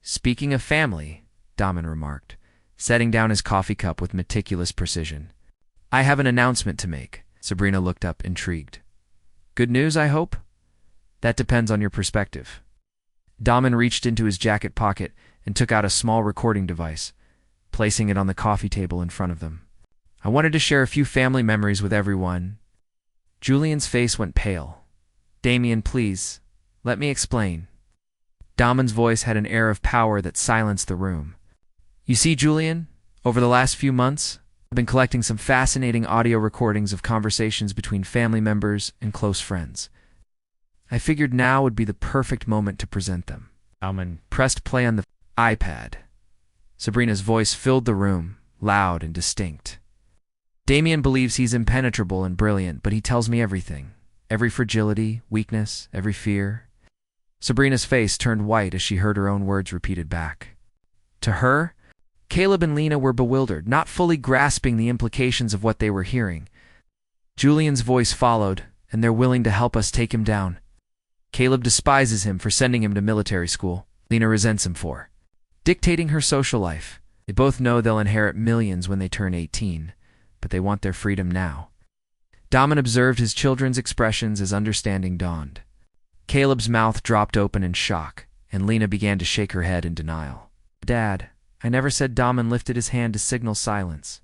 Speaking of family, Daman remarked, setting down his coffee cup with meticulous precision. I have an announcement to make. Sabrina looked up, intrigued. Good news, I hope? That depends on your perspective. Daman reached into his jacket pocket and took out a small recording device, placing it on the coffee table in front of them. I wanted to share a few family memories with everyone. Julian's face went pale. Damien, please, let me explain. Daman's voice had an air of power that silenced the room. You see, Julian, over the last few months, I've been collecting some fascinating audio recordings of conversations between family members and close friends. I figured now would be the perfect moment to present them. Daman pressed play on the iPad. Sabrina's voice filled the room, loud and distinct. Damien believes he's impenetrable and brilliant, but he tells me everything. Every fragility, weakness, every fear. Sabrina's face turned white as she heard her own words repeated back. To her, Caleb and Lena were bewildered, not fully grasping the implications of what they were hearing. Julian's voice followed, and they're willing to help us take him down. Caleb despises him for sending him to military school. Lena resents him for dictating her social life. They both know they'll inherit millions when they turn 18, but they want their freedom now. Daman observed his children's expressions as understanding dawned. Caleb's mouth dropped open in shock, and Lena began to shake her head in denial. Dad, I never said. Daman lifted his hand to signal silence.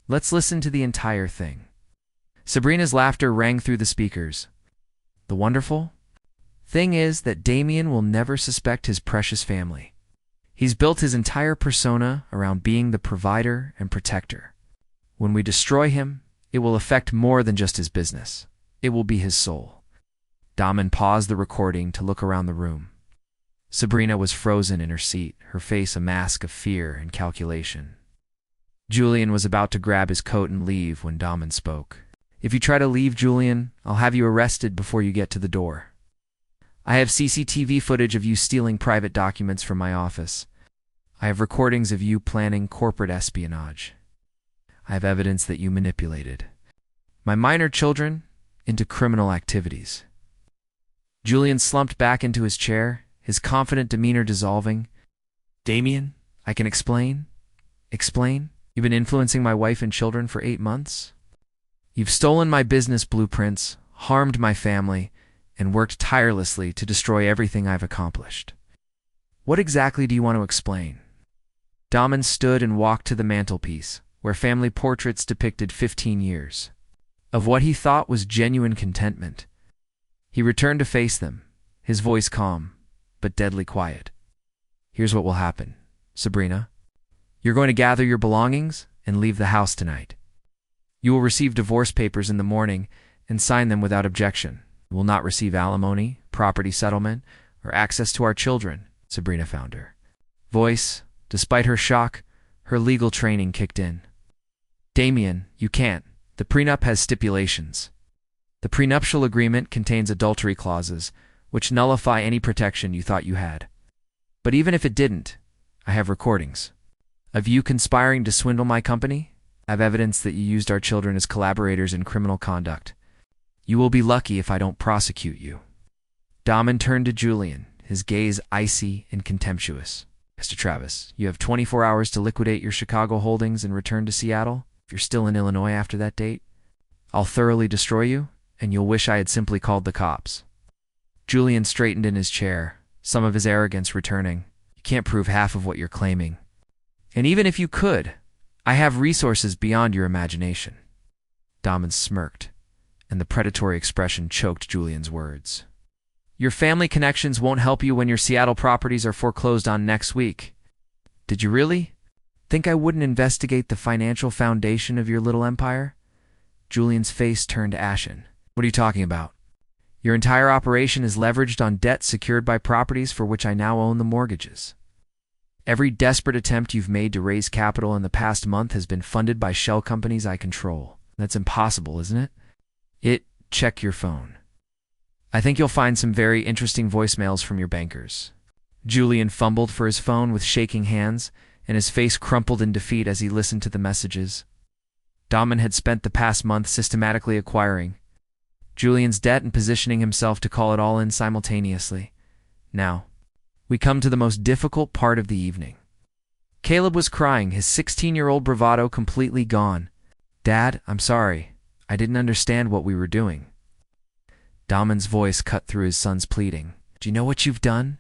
Let's listen to the entire thing. Sabrina's laughter rang through the speakers. The wonderful thing is that Damien will never suspect his precious family. He's built his entire persona around being the provider and protector. When we destroy him, it will affect more than just his business. It will be his soul. Daman paused the recording to look around the room. Sabrina was frozen in her seat, her face a mask of fear and calculation. Julian was about to grab his coat and leave when Daman spoke. If you try to leave, Julian, I'll have you arrested before you get to the door. I have CCTV footage of you stealing private documents from my office. I have recordings of you planning corporate espionage. I have evidence that you manipulated my minor children into criminal activities. Julian slumped back into his chair, his confident demeanor dissolving. Damien, I can explain. Explain? You've been influencing my wife and children for 8 months? You've stolen my business blueprints, harmed my family, and worked tirelessly to destroy everything I've accomplished. What exactly do you want to explain? Daman stood and walked to the mantelpiece, where family portraits depicted 15 years of what he thought was genuine contentment. He returned to face them, his voice calm, but deadly quiet. Here's what will happen, Sabrina. You're going to gather your belongings and leave the house tonight. You will receive divorce papers in the morning and sign them without objection. You will not receive alimony, property settlement, or access to our children, Sabrina found her voice. Despite her shock, her legal training kicked in. Damien, you can't. The prenup has stipulations. The prenuptial agreement contains adultery clauses, which nullify any protection you thought you had. But even if it didn't, I have recordings of you conspiring to swindle my company. I have evidence that you used our children as collaborators in criminal conduct. You will be lucky if I don't prosecute you. Daman turned to Julian, his gaze icy and contemptuous. Mr. Travis, you have 24 hours to liquidate your Chicago holdings and return to Seattle. If you're still in Illinois after that date, I'll thoroughly destroy you, and you'll wish I had simply called the cops. Julian straightened in his chair, some of his arrogance returning. You can't prove half of what you're claiming. And even if you could, I have resources beyond your imagination. Daman smirked, and the predatory expression choked Julian's words. Your family connections won't help you when your Seattle properties are foreclosed on next week. Did you really think I wouldn't investigate the financial foundation of your little empire? Julian's face turned ashen. What are you talking about? Your entire operation is leveraged on debt secured by properties for which I now own the mortgages. Every desperate attempt you've made to raise capital in the past month has been funded by shell companies I control. That's impossible, isn't it? Check your phone. I think you'll find some very interesting voicemails from your bankers. Julian fumbled for his phone with shaking hands, and his face crumpled in defeat as he listened to the messages. Daman had spent the past month systematically acquiring Julian's debt and positioning himself to call it all in simultaneously. Now, we come to the most difficult part of the evening. Caleb was crying, his 16-year-old bravado completely gone. Dad, I'm sorry. I didn't understand what we were doing. Daman's voice cut through his son's pleading. Do you know what you've done?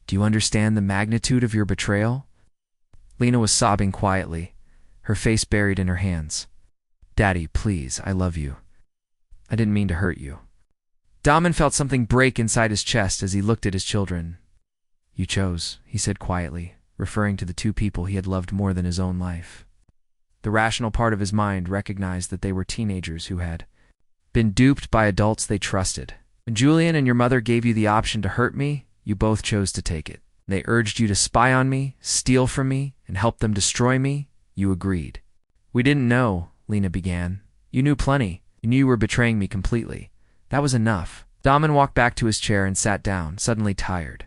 Do you understand the magnitude of your betrayal? Lena was sobbing quietly, her face buried in her hands. Daddy, please, I love you. I didn't mean to hurt you. Daman felt something break inside his chest as he looked at his children. You chose, he said quietly, referring to the 2 people he had loved more than his own life. The rational part of his mind recognized that they were teenagers who had been duped by adults they trusted. When Julian and your mother gave you the option to hurt me, you both chose to take it. They urged you to spy on me, steal from me, and help them destroy me. You agreed. We didn't know, Lena began. You knew plenty. You knew you were betraying me completely. That was enough. Daman walked back to his chair and sat down, suddenly tired.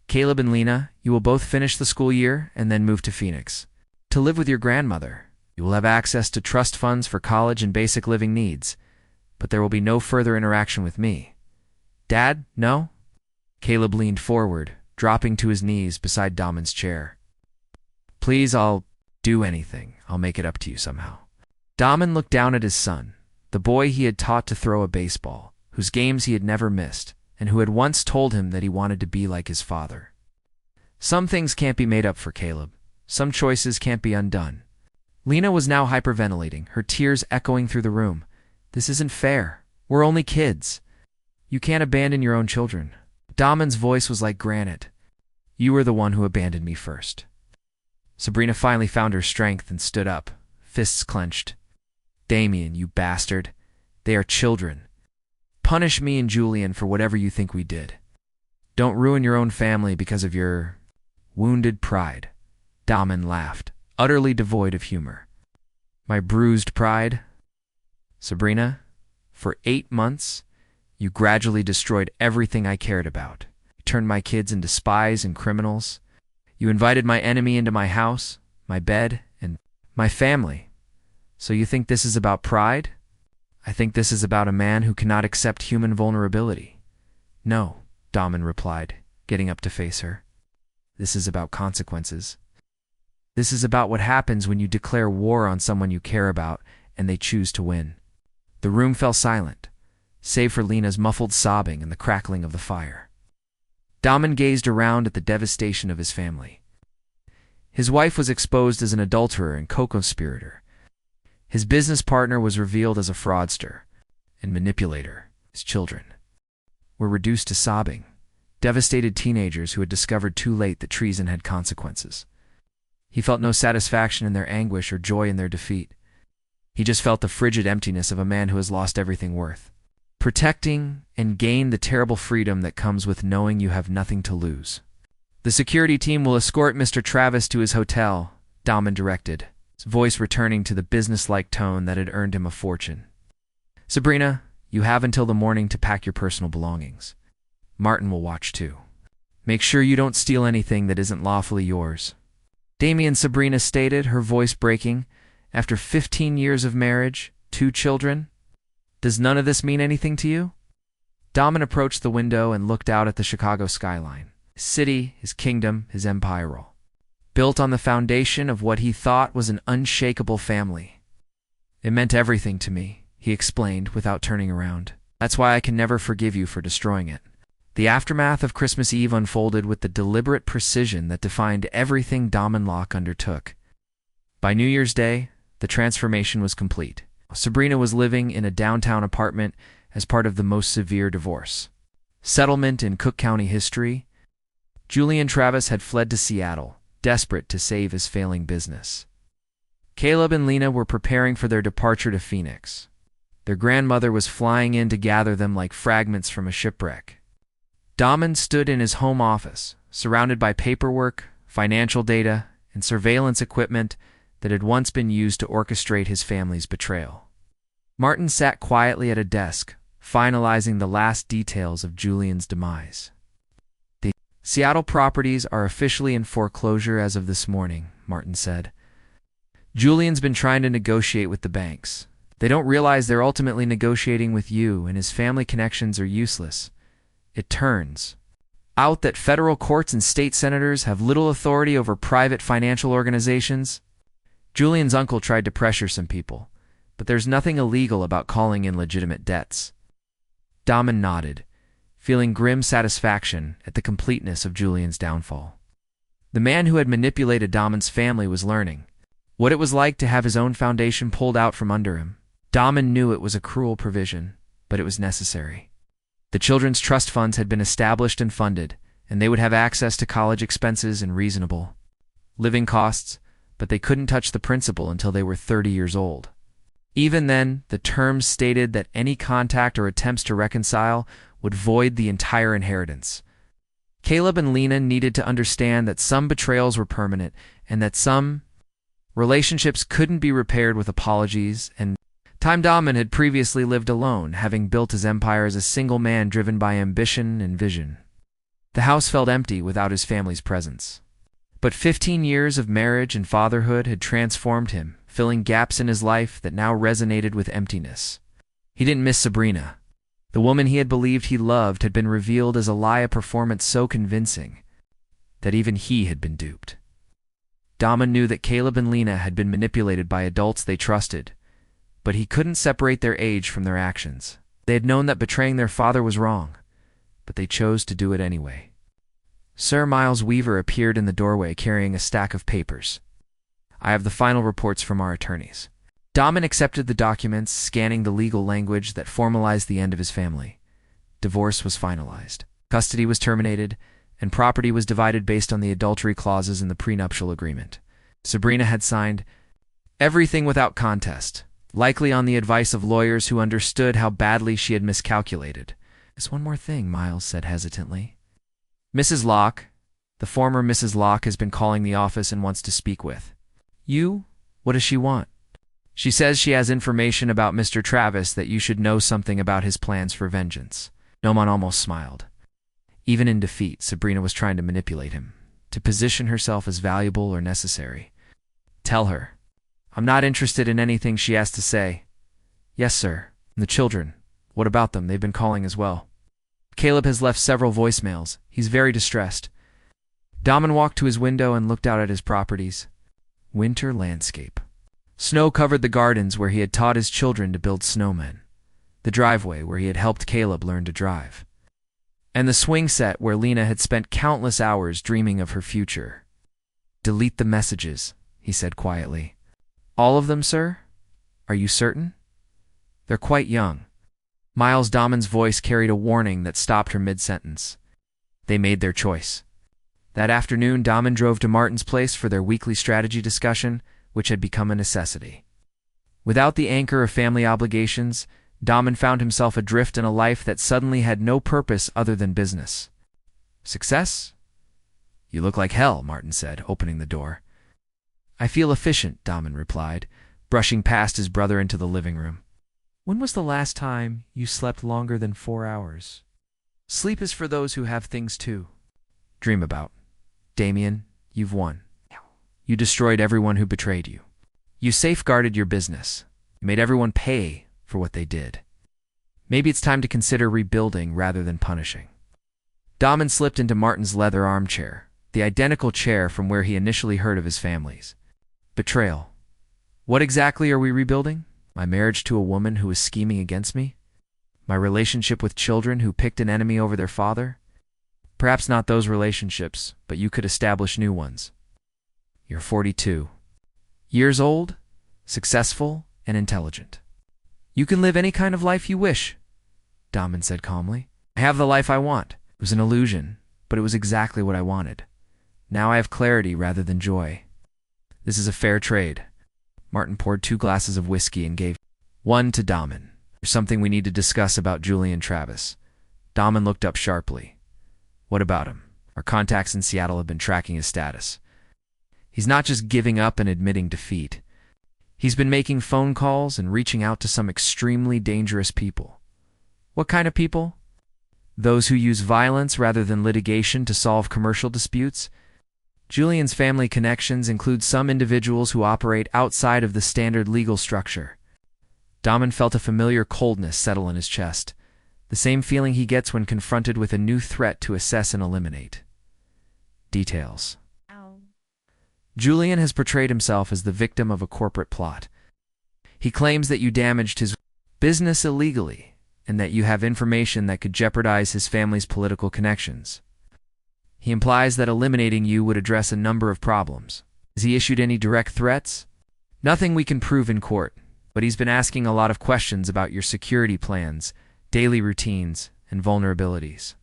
Caleb and Lena, you will both finish the school year and then move to Phoenix to live with your grandmother. You will have access to trust funds for college and basic living needs, but there will be no further interaction with me. Dad, no? Caleb leaned forward, dropping to his knees beside Daman's chair. Please, I'll do anything. I'll make it up to you somehow. Daman looked down at his son, the boy he had taught to throw a baseball, whose games he had never missed, and who had once told him that he wanted to be like his father. Some things can't be made up for Caleb. Some choices can't be undone. Lena was now hyperventilating, her tears echoing through the room. This isn't fair. We're only kids. You can't abandon your own children. Daman's voice was like granite. You were the one who abandoned me first. Sabrina finally found her strength and stood up, fists clenched. Damien, you bastard. They are children. Punish me and Julian for whatever you think we did. Don't ruin your own family because of your wounded pride. Daman laughed, utterly devoid of humor. My bruised pride. Sabrina, for 8 months, you gradually destroyed everything I cared about. You turned my kids into spies and criminals. You invited my enemy into my house, my bed, and my family. So you think this is about pride? I think this is about a man who cannot accept human vulnerability. No, Daman replied, getting up to face her. This is about consequences. This is about what happens when you declare war on someone you care about and they choose to win. The room fell silent, save for Lena's muffled sobbing and the crackling of the fire. Daman gazed around at the devastation of his family. His wife was exposed as an adulterer and co-conspirator. His business partner was revealed as a fraudster and manipulator. His children were reduced to sobbing, devastated teenagers who had discovered too late that treason had consequences. He felt no satisfaction in their anguish or joy in their defeat. He just felt the frigid emptiness of a man who has lost everything worth protecting and gained the terrible freedom that comes with knowing you have nothing to lose. The security team will escort Mr. Travis to his hotel, Daman directed, his voice returning to the businesslike tone that had earned him a fortune. Sabrina, you have until the morning to pack your personal belongings. Martin will watch too. Make sure you don't steal anything that isn't lawfully yours. Damien, Sabrina stated, her voice breaking. After 15 years of marriage, 2 children? Does none of this mean anything to you? Daman approached the window and looked out at the Chicago skyline. His city, his kingdom, his empire, built on the foundation of what he thought was an unshakable family. It meant everything to me, he explained without turning around. That's why I can never forgive you for destroying it. The aftermath of Christmas Eve unfolded with the deliberate precision that defined everything Daman Locke undertook. By New Year's Day, the transformation was complete. Sabrina was living in a downtown apartment as part of the most severe divorce settlement in Cook County history. Julian Travis had fled to Seattle, desperate to save his failing business. Caleb and Lena were preparing for their departure to Phoenix. Their grandmother was flying in to gather them like fragments from a shipwreck. Daman stood in his home office, surrounded by paperwork, financial data, and surveillance equipment that had once been used to orchestrate his family's betrayal. Martin sat quietly at a desk, finalizing the last details of Julian's demise. The Seattle properties are officially in foreclosure as of this morning, Martin said. Julian's been trying to negotiate with the banks. They don't realize they're ultimately negotiating with you, and his family connections are useless. It turns out that federal courts and state senators have little authority over private financial organizations. Julian's uncle tried to pressure some people, but there's nothing illegal about calling in legitimate debts. Daman nodded, feeling grim satisfaction at the completeness of Julian's downfall. The man who had manipulated Daman's family was learning what it was like to have his own foundation pulled out from under him. Daman knew it was a cruel provision, but it was necessary. The children's trust funds had been established and funded, and they would have access to college expenses and reasonable living costs, but they couldn't touch the principal until they were 30 years old. Even then, the terms stated that any contact or attempts to reconcile would void the entire inheritance. Caleb and Lena needed to understand that some betrayals were permanent and that some relationships couldn't be repaired with apologies, and Daman had previously lived alone, having built his empire as a single man driven by ambition and vision. The house felt empty without his family's presence. But 15 years of marriage and fatherhood had transformed him, filling gaps in his life that now resonated with emptiness. He didn't miss Sabrina. The woman he had believed he loved had been revealed as a lie, a performance so convincing that even he had been duped. Daman knew that Caleb and Lena had been manipulated by adults they trusted, but he couldn't separate their age from their actions. They had known that betraying their father was wrong, but they chose to do it anyway. Sir Miles Weaver appeared in the doorway carrying a stack of papers. I have the final reports from our attorneys. Daman accepted the documents, scanning the legal language that formalized the end of his family. Divorce was finalized. Custody was terminated, and property was divided based on the adultery clauses in the prenuptial agreement. Sabrina had signed everything without contest, likely on the advice of lawyers who understood how badly she had miscalculated. There's one more thing, Miles said hesitantly. Mrs. Locke, the former Mrs. Locke, has been calling the office and wants to speak with you. What does she want? She says she has information about Mr. Travis that you should know something about his plans for vengeance. Noman almost smiled. Even in defeat, Sabrina was trying to manipulate him, to position herself as valuable or necessary. Tell her. I'm not interested in anything she has to say. Yes, sir. And the children. What about them? They've been calling as well. Caleb has left several voicemails. He's very distressed. Daman walked to his window and looked out at his properties. Winter landscape. Snow covered the gardens where he had taught his children to build snowmen, the driveway where he had helped Caleb learn to drive, and the swing set where Lena had spent countless hours dreaming of her future. Delete the messages, he said quietly. All of them, sir? Are you certain? They're quite young. Miles Daman's voice carried a warning that stopped her mid-sentence. They made their choice. That afternoon, Daman drove to Martin's place for their weekly strategy discussion, which had become a necessity. Without the anchor of family obligations, Daman found himself adrift in a life that suddenly had no purpose other than business. Success? You look like hell, Martin said, opening the door. I feel efficient, Daman replied, brushing past his brother into the living room. When was the last time you slept longer than 4 hours? Sleep is for those who have things to dream about. Damien, you've won. You destroyed everyone who betrayed you. You safeguarded your business. You made everyone pay for what they did. Maybe it's time to consider rebuilding rather than punishing. Daman slipped into Martin's leather armchair, the identical chair from where he initially heard of his family's betrayal. What exactly are we rebuilding? My marriage to a woman who was scheming against me? My relationship with children who picked an enemy over their father? Perhaps not those relationships, but you could establish new ones. You're 42. Years old, successful, and intelligent. You can live any kind of life you wish, Daman said calmly. I have the life I want. It was an illusion, but it was exactly what I wanted. Now I have clarity rather than joy. This is a fair trade. Martin poured 2 glasses of whiskey and gave one to Daman. There's something we need to discuss about Julian Travis. Daman looked up sharply. What about him? Our contacts in Seattle have been tracking his status. He's not just giving up and admitting defeat. He's been making phone calls and reaching out to some extremely dangerous people. What kind of people? Those who use violence rather than litigation to solve commercial disputes. Julian's family connections include some individuals who operate outside of the standard legal structure. Daman felt a familiar coldness settle in his chest, the same feeling he gets when confronted with a new threat to assess and eliminate. Details. Julian has portrayed himself as the victim of a corporate plot. He claims that you damaged his business illegally and that you have information that could jeopardize his family's political connections. He implies that eliminating you would address a number of problems. Has he issued any direct threats? Nothing we can prove in court, but he's been asking a lot of questions about your security plans, daily routines, and vulnerabilities.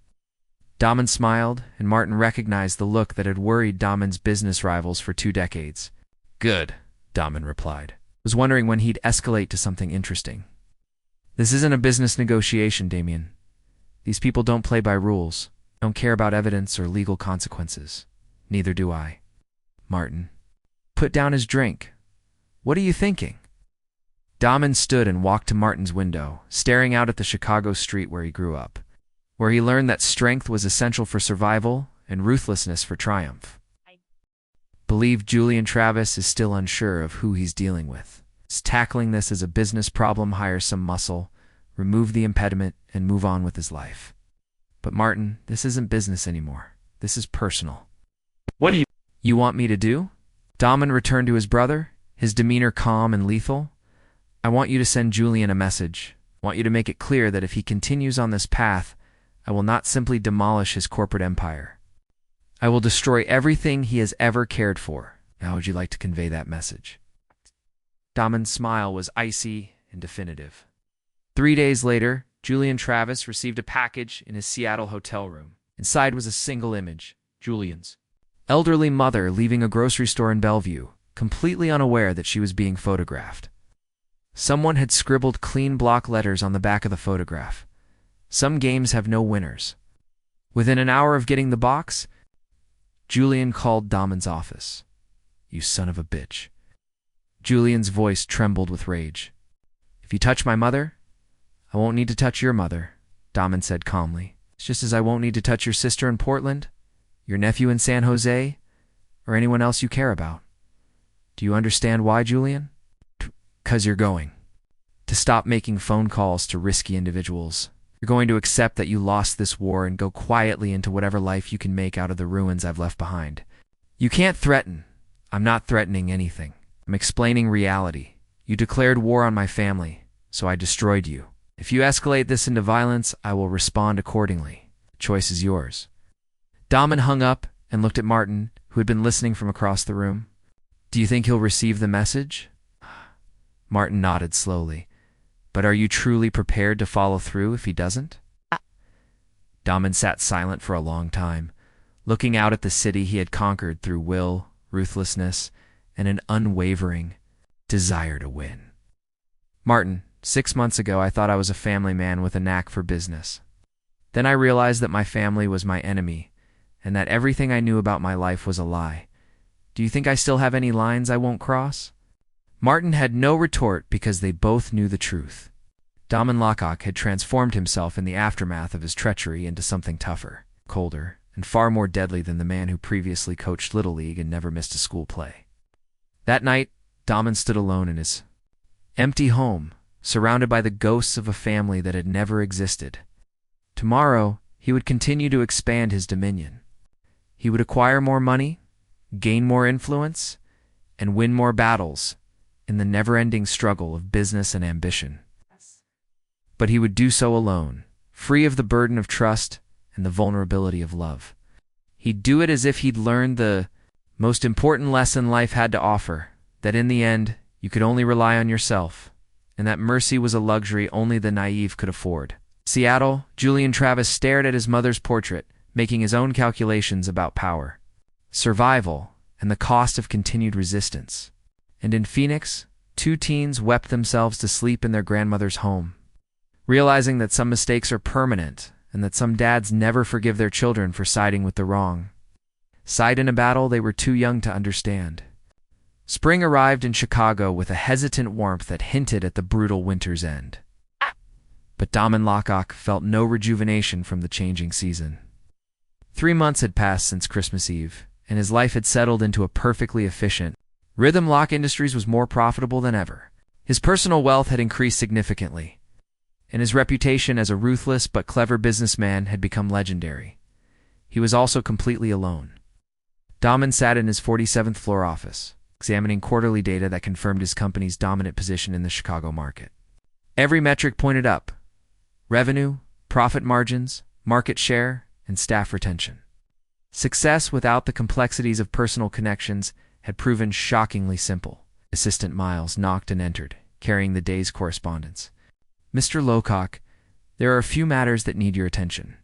Daman smiled, and Martin recognized the look that had worried Daman's business rivals for 2 decades. Good, Daman replied. Was wondering when he'd escalate to something interesting. This isn't a business negotiation, Damien. These people don't play by rules, don't care about evidence or legal consequences. Neither do I. Martin put down his drink. What are you thinking? Daman stood and walked to Martin's window, staring out at the Chicago street where he grew up, where he learned that strength was essential for survival and ruthlessness for triumph. Believe Julian Travis is still unsure of who he's dealing with. Is tackling this as a business problem, hire some muscle, remove the impediment, and move on with his life. But Martin, this isn't business anymore. This is personal. What do you want me to do? Daman returned to his brother, his demeanor calm and lethal. I want you to send Julian a message. I want you to make it clear that if he continues on this path, I will not simply demolish his corporate empire. I will destroy everything he has ever cared for. How would you like to convey that message? Daman's smile was icy and definitive. 3 days later, Julian Travis received a package in his Seattle hotel room. Inside was a single image, Julian's elderly mother leaving a grocery store in Bellevue, completely unaware that she was being photographed. Someone had scribbled clean block letters on the back of the photograph. Some games have no winners. Within an hour of getting the box, Julian called Daman's office. You son of a bitch. Julian's voice trembled with rage. "If you touch my mother, I won't need to touch your mother," Daman said calmly. "It's just as I won't need to touch your sister in Portland, your nephew in San Jose, or anyone else you care about. Do you understand why, Julian? 'Cause you're going to stop making phone calls to risky individuals. You're going to accept that you lost this war and go quietly into whatever life you can make out of the ruins I've left behind. You can't threaten. I'm not threatening anything. I'm explaining reality. You declared war on my family, so I destroyed you. If you escalate this into violence, I will respond accordingly. The choice is yours." Daman hung up and looked at Martin, who had been listening from across the room. "Do you think he'll receive the message?" Martin nodded slowly. "But are you truly prepared to follow through if he doesn't?" Daman sat silent for a long time, looking out at the city he had conquered through will, ruthlessness, and an unwavering desire to win. "Martin, 6 months ago I thought I was a family man with a knack for business. Then I realized that my family was my enemy, and that everything I knew about my life was a lie. Do you think I still have any lines I won't cross?" Martin had no retort because they both knew the truth. Daman Lakak had transformed himself in the aftermath of his treachery into something tougher, colder, and far more deadly than the man who previously coached Little League and never missed a school play. That night, Daman stood alone in his empty home, surrounded by the ghosts of a family that had never existed. Tomorrow, he would continue to expand his dominion. He would acquire more money, gain more influence, and win more battles in the never-ending struggle of business and ambition. But he would do so alone, free of the burden of trust and the vulnerability of love. He'd do it as if he'd learned the most important lesson life had to offer, that in the end, you could only rely on yourself, and that mercy was a luxury only the naive could afford. Seattle, Julian Travis stared at his mother's portrait, making his own calculations about power, survival, and the cost of continued resistance. And in Phoenix, 2 teens wept themselves to sleep in their grandmother's home, realizing that some mistakes are permanent and that some dads never forgive their children for siding with the wrong side in a battle they were too young to understand. Spring arrived in Chicago with a hesitant warmth that hinted at the brutal winter's end. But Daman Lakak felt no rejuvenation from the changing season. 3 months had passed since Christmas Eve, and his life had settled into a perfectly efficient Rhythm Lock Industries was more profitable than ever. His personal wealth had increased significantly, and his reputation as a ruthless but clever businessman had become legendary. He was also completely alone. Daman sat in his 47th floor office, examining quarterly data that confirmed his company's dominant position in the Chicago market. Every metric pointed up: revenue, profit margins, market share, and staff retention. Success without the complexities of personal connections had proven shockingly simple. Assistant Miles knocked and entered, carrying the day's correspondence. "Mr. Lowcock, there are a few matters that need your attention."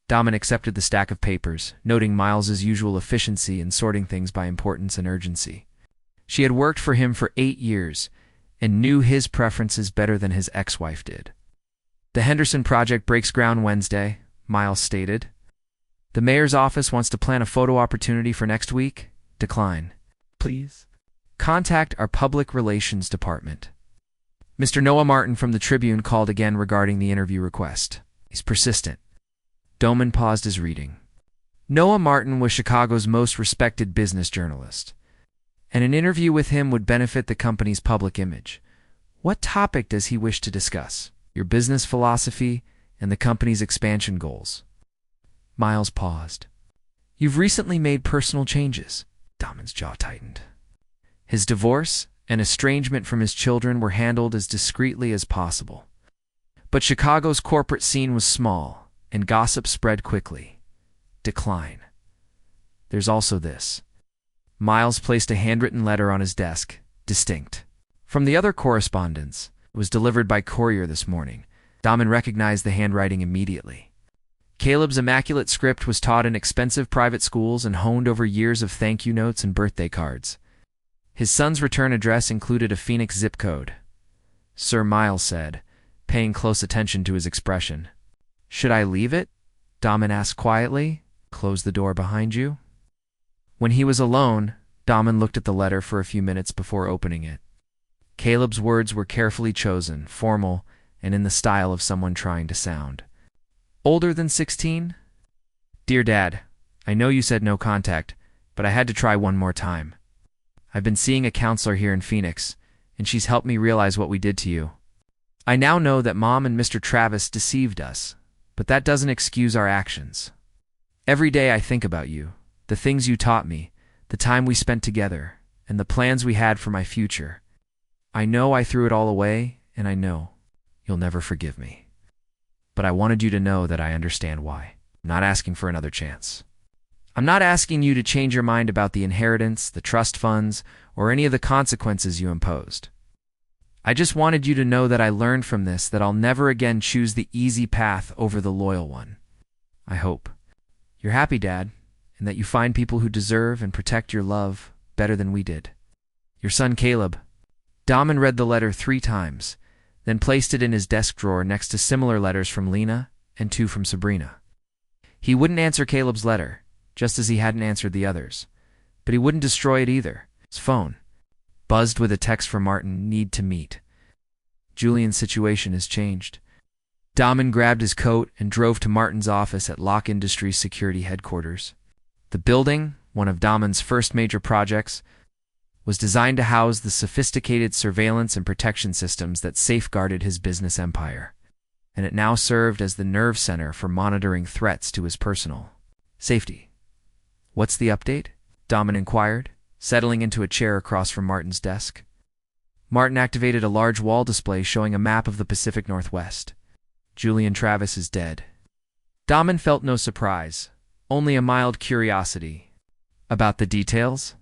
Daman accepted the stack of papers, noting Miles's usual efficiency in sorting things by importance and urgency. She had worked for him for 8 years and knew his preferences better than his ex-wife did. "The Henderson project breaks ground Wednesday," Miles stated. "The mayor's office wants to plan a photo opportunity for next week. Decline, please. Contact our public relations department." Mr. Noah Martin from the Tribune called again regarding the interview request. He's persistent. Daman paused his reading. Noah Martin was Chicago's most respected business journalist, and an interview with him would benefit the company's public image. What topic does he wish to discuss? Your business philosophy and the company's expansion goals. Miles paused. "You've recently made personal changes." Daman's jaw tightened. His divorce and estrangement from his children were handled as discreetly as possible. But Chicago's corporate scene was small, and gossip spread quickly. Decline. There's also this. Miles placed a handwritten letter on his desk, distinct. From the other correspondence, it was delivered by courier this morning. Daman recognized the handwriting immediately. Caleb's immaculate script was taught in expensive private schools and honed over years of thank-you notes and birthday cards. His son's return address included a Phoenix zip code. Sir Miles said, paying close attention to his expression. "Should I leave it?" Daman asked quietly. "Close the door behind you?" When he was alone, Daman looked at the letter for a few minutes before opening it. Caleb's words were carefully chosen, formal, and in the style of someone trying to sound older than 16? Dear Dad, I know you said no contact, but I had to try one more time. I've been seeing a counselor here in Phoenix, and she's helped me realize what we did to you. I now know that Mom and Mr. Travis deceived us, but that doesn't excuse our actions. Every day I think about you, the things you taught me, the time we spent together, and the plans we had for my future. I know I threw it all away, and I know you'll never forgive me. But I wanted you to know that I understand why. I'm not asking for another chance. I'm not asking you to change your mind about the inheritance, the trust funds, or any of the consequences you imposed. I just wanted you to know that I learned from this that I'll never again choose the easy path over the loyal one. I hope you're happy, Dad, and that you find people who deserve and protect your love better than we did. Your son, Caleb. Dahman read the letter 3 times, then placed it in his desk drawer next to similar letters from Lena and 2 from Sabrina. He wouldn't answer Caleb's letter, just as he hadn't answered the others, but he wouldn't destroy it either. His phone buzzed with a text from Martin, "Need to meet." Julian's situation has changed. Dahman grabbed his coat and drove to Martin's office at Locke Industries Security Headquarters. The building, one of Dahman's first major projects, was designed to house the sophisticated surveillance and protection systems that safeguarded his business empire, and it now served as the nerve center for monitoring threats to his personal safety. "What's the update?" Dahman inquired, settling into a chair across from Martin's desk. Martin activated a large wall display showing a map of the Pacific Northwest. "Julian Travis is dead." Dahman felt no surprise, only a mild curiosity. "About the details?"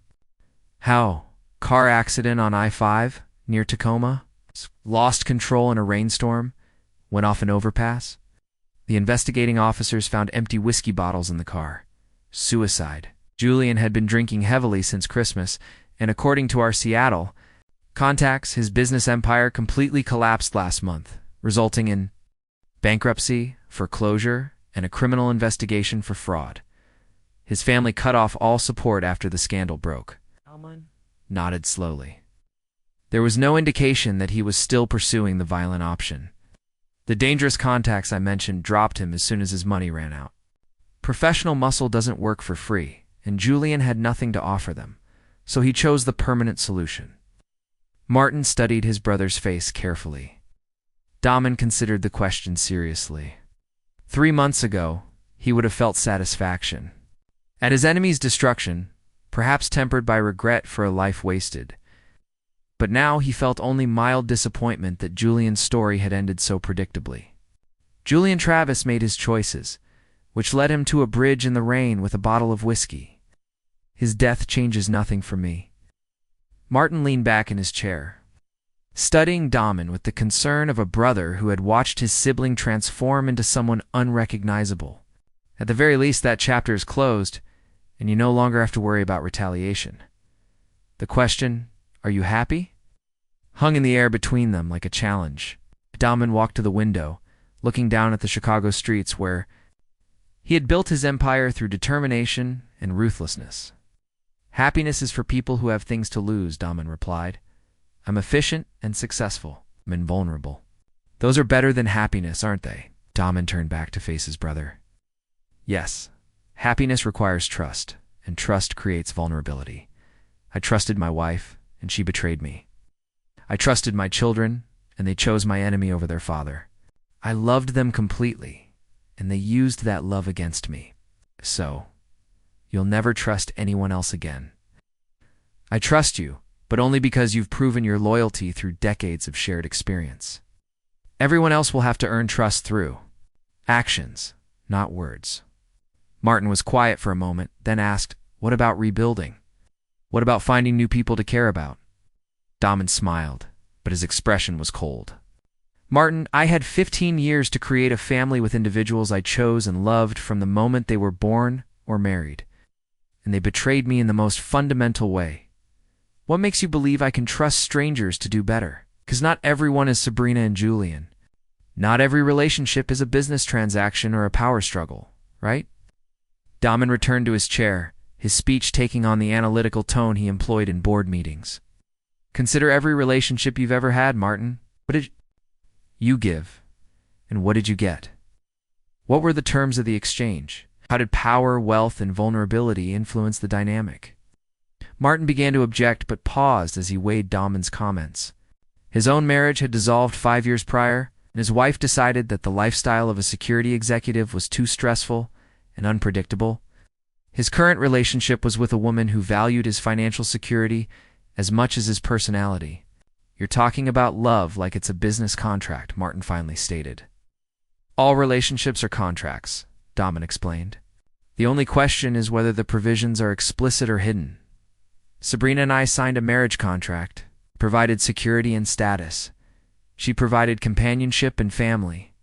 "How? Car accident on I-5 near Tacoma? Lost control in a rainstorm? Went off an overpass? The investigating officers found empty whiskey bottles in the car. Suicide. Julian had been drinking heavily since Christmas, and according to our Seattle contacts, his business empire completely collapsed last month, resulting in bankruptcy, foreclosure, and a criminal investigation for fraud. His family cut off all support after the scandal broke." Dahman nodded slowly. There was no indication that he was still pursuing the violent option. The dangerous contacts I mentioned dropped him as soon as his money ran out. Professional muscle doesn't work for free, and Julian had nothing to offer them, so he chose the permanent solution. Martin studied his brother's face carefully. Dahman considered the question seriously. 3 months ago, he would have felt satisfaction at his enemy's destruction, perhaps tempered by regret for a life wasted. But now he felt only mild disappointment that Julian's story had ended so predictably. Julian Travis made his choices, which led him to a bridge in the rain with a bottle of whiskey. His death changes nothing for me. Martin leaned back in his chair, studying Dahman with the concern of a brother who had watched his sibling transform into someone unrecognizable. At the very least, that chapter is closed, and you no longer have to worry about retaliation. The question, "Are you happy?" hung in the air between them like a challenge. Dahman walked to the window, looking down at the Chicago streets where he had built his empire through determination and ruthlessness. "Happiness is for people who have things to lose," Dahman replied. "I'm efficient and successful. I'm invulnerable." "Those are better than happiness, aren't they?" Dahman turned back to face his brother. "Yes. Happiness requires trust, and trust creates vulnerability. I trusted my wife, and she betrayed me. I trusted my children, and they chose my enemy over their father. I loved them completely, and they used that love against me. So, you'll never trust anyone else again. I trust you, but only because you've proven your loyalty through decades of shared experience. Everyone else will have to earn trust through actions, not words." Martin was quiet for a moment, then asked, "What about rebuilding? What about finding new people to care about?" Dahman smiled, but his expression was cold. "Martin, I had 15 years to create a family with individuals I chose and loved from the moment they were born or married, and they betrayed me in the most fundamental way. What makes you believe I can trust strangers to do better? Because not everyone is Sabrina and Julian. Not every relationship is a business transaction or a power struggle, right?" Dahman returned to his chair, his speech taking on the analytical tone he employed in board meetings. Consider every relationship you've ever had, Martin. What did you give? And what did you get? What were the terms of the exchange? How did power, wealth, and vulnerability influence the dynamic? Martin began to object, but paused as he weighed Damon's comments. His own marriage had dissolved 5 years prior, and his wife decided that the lifestyle of a security executive was too stressful and unpredictable. His current relationship was with a woman who valued his financial security as much as his personality. You're talking about love like it's a business contract, Martin finally stated. All relationships are contracts, Damon explained. The only question is whether the provisions are explicit or hidden. Sabrina and I signed a marriage contract, provided security and status. She provided companionship and family.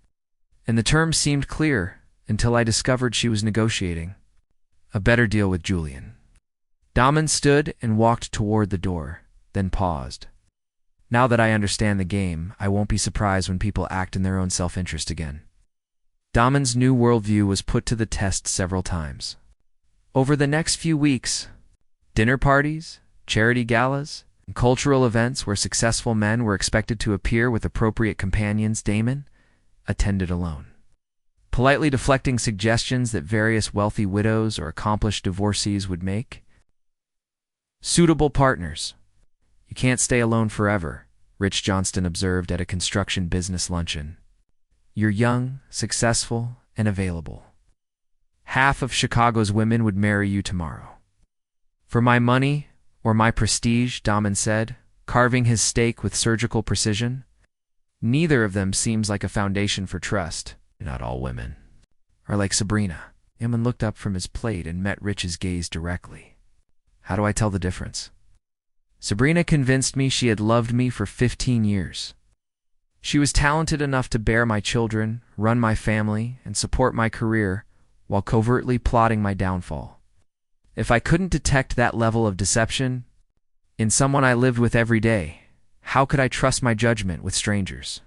And the terms seemed clear until I discovered she was negotiating a better deal with Julian. Damon stood and walked toward the door, then paused. Now that I understand the game, I won't be surprised when people act in their own self-interest again. Damon's new worldview was put to the test several times. Over the next few weeks, dinner parties, charity galas, and cultural events where successful men were expected to appear with appropriate companions, Damon attended alone, politely deflecting suggestions that various wealthy widows or accomplished divorcees would make. Suitable partners. You can't stay alone forever, Rich Johnston observed at a construction business luncheon. You're young, successful, and available. Half of Chicago's women would marry you tomorrow. For my money or my prestige, Damon said, carving his steak with surgical precision. Neither of them seems like a foundation for trust. Not all women are like Sabrina. Damon looked up from his plate and met Rich's gaze directly. How do I tell the difference? Sabrina convinced me she had loved me for 15 years. She was talented enough to bear my children, run my family, and support my career while covertly plotting my downfall. If I couldn't detect that level of deception in someone I lived with every day, how could I trust my judgment with strangers?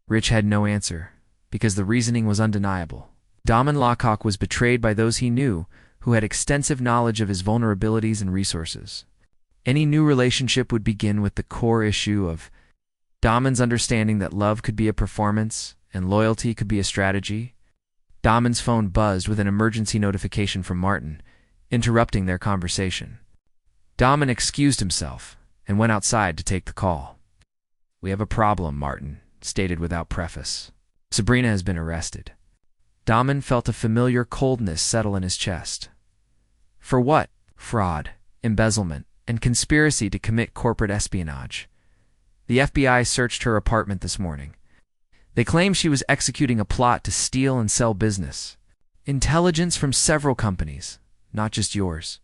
Rich had no answer, because the reasoning was undeniable. Damon Lockhawk was betrayed by those he knew who had extensive knowledge of his vulnerabilities and resources. Any new relationship would begin with the core issue of Damon's understanding that love could be a performance and loyalty could be a strategy. Damon's phone buzzed with an emergency notification from Martin, interrupting their conversation. Damon excused himself and went outside to take the call. We have a problem, Martin stated without preface. Sabrina has been arrested. Damon felt a familiar coldness settle in his chest. For what? Fraud, embezzlement, and conspiracy to commit corporate espionage. The FBI searched her apartment this morning. They claim she was executing a plot to steal and sell business. Intelligence from several companies, not just yours.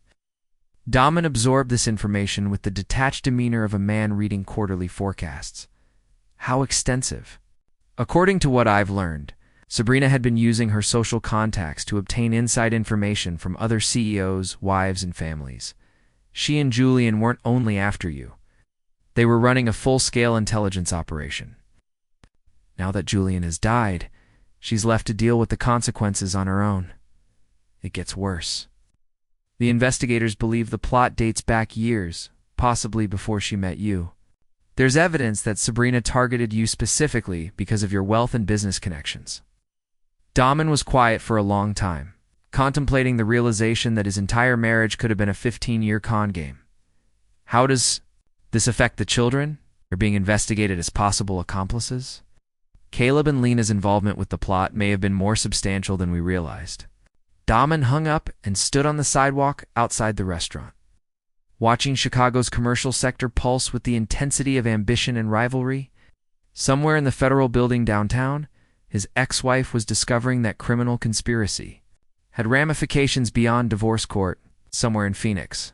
Damon absorbed this information with the detached demeanor of a man reading quarterly forecasts. How extensive? According to what I've learned, Sabrina had been using her social contacts to obtain inside information from other CEOs, wives, and families. She and Julian weren't only after you. They were running a full-scale intelligence operation. Now that Julian has died, she's left to deal with the consequences on her own. It gets worse. The investigators believe the plot dates back years, possibly before she met you. There's evidence that Sabrina targeted you specifically because of your wealth and business connections. Damon was quiet for a long time, contemplating the realization that his entire marriage could have been a 15-year con game. How does this affect the children? They're being investigated as possible accomplices? Caleb and Lena's involvement with the plot may have been more substantial than we realized. Damon hung up and stood on the sidewalk outside the restaurant, watching Chicago's commercial sector pulse with the intensity of ambition and rivalry. Somewhere in the Federal Building downtown, his ex-wife was discovering that criminal conspiracy had ramifications beyond divorce court, somewhere in Phoenix.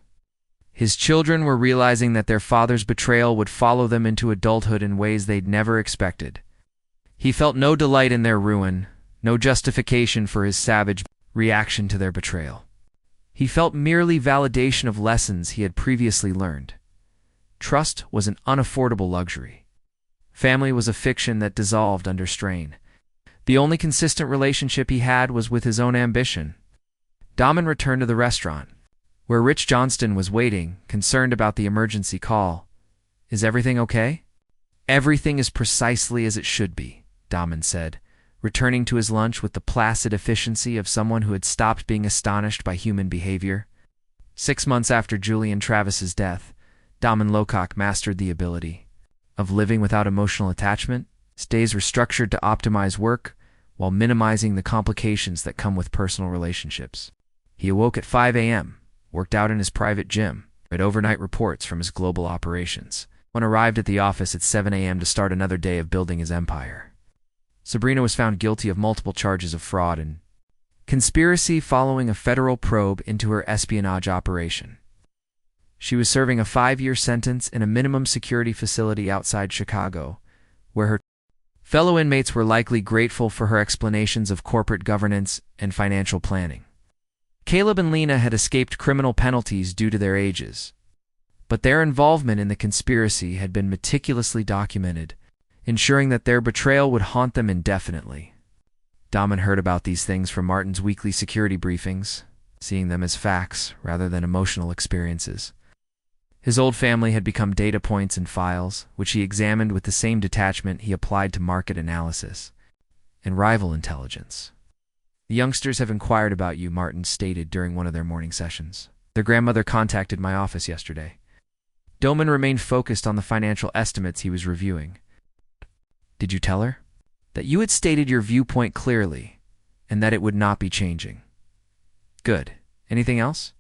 His children were realizing that their father's betrayal would follow them into adulthood in ways they'd never expected. He felt no delight in their ruin, no justification for his savage reaction to their betrayal. He felt merely validation of lessons he had previously learned. Trust was an unaffordable luxury. Family was a fiction that dissolved under strain. The only consistent relationship he had was with his own ambition. Damon returned to the restaurant, where Rich Johnston was waiting, concerned about the emergency call. Is everything okay? Everything is precisely as it should be, Daman said, returning to his lunch with the placid efficiency of someone who had stopped being astonished by human behavior. 6 months after Julian Travis's death, Daman Locock mastered the ability of living without emotional attachment. His days were structured to optimize work while minimizing the complications that come with personal relationships. He awoke at 5 a.m., worked out in his private gym, read overnight reports from his global operations, and arrived at the office at 7 a.m. to start another day of building his empire. Sabrina was found guilty of multiple charges of fraud and conspiracy following a federal probe into her espionage operation. She was serving a 5-year sentence in a minimum security facility outside Chicago, where her fellow inmates were likely grateful for her explanations of corporate governance and financial planning. Caleb and Lena had escaped criminal penalties due to their ages, but their involvement in the conspiracy had been meticulously documented, ensuring that their betrayal would haunt them indefinitely. Daman heard about these things from Martin's weekly security briefings, seeing them as facts rather than emotional experiences. His old family had become data points and files, which he examined with the same detachment he applied to market analysis and rival intelligence. The youngsters have inquired about you, Martin stated during one of their morning sessions. Their grandmother contacted my office yesterday. Daman remained focused on the financial estimates he was reviewing. Did you tell her? That you had stated your viewpoint clearly, and that it would not be changing. Good. Anything else?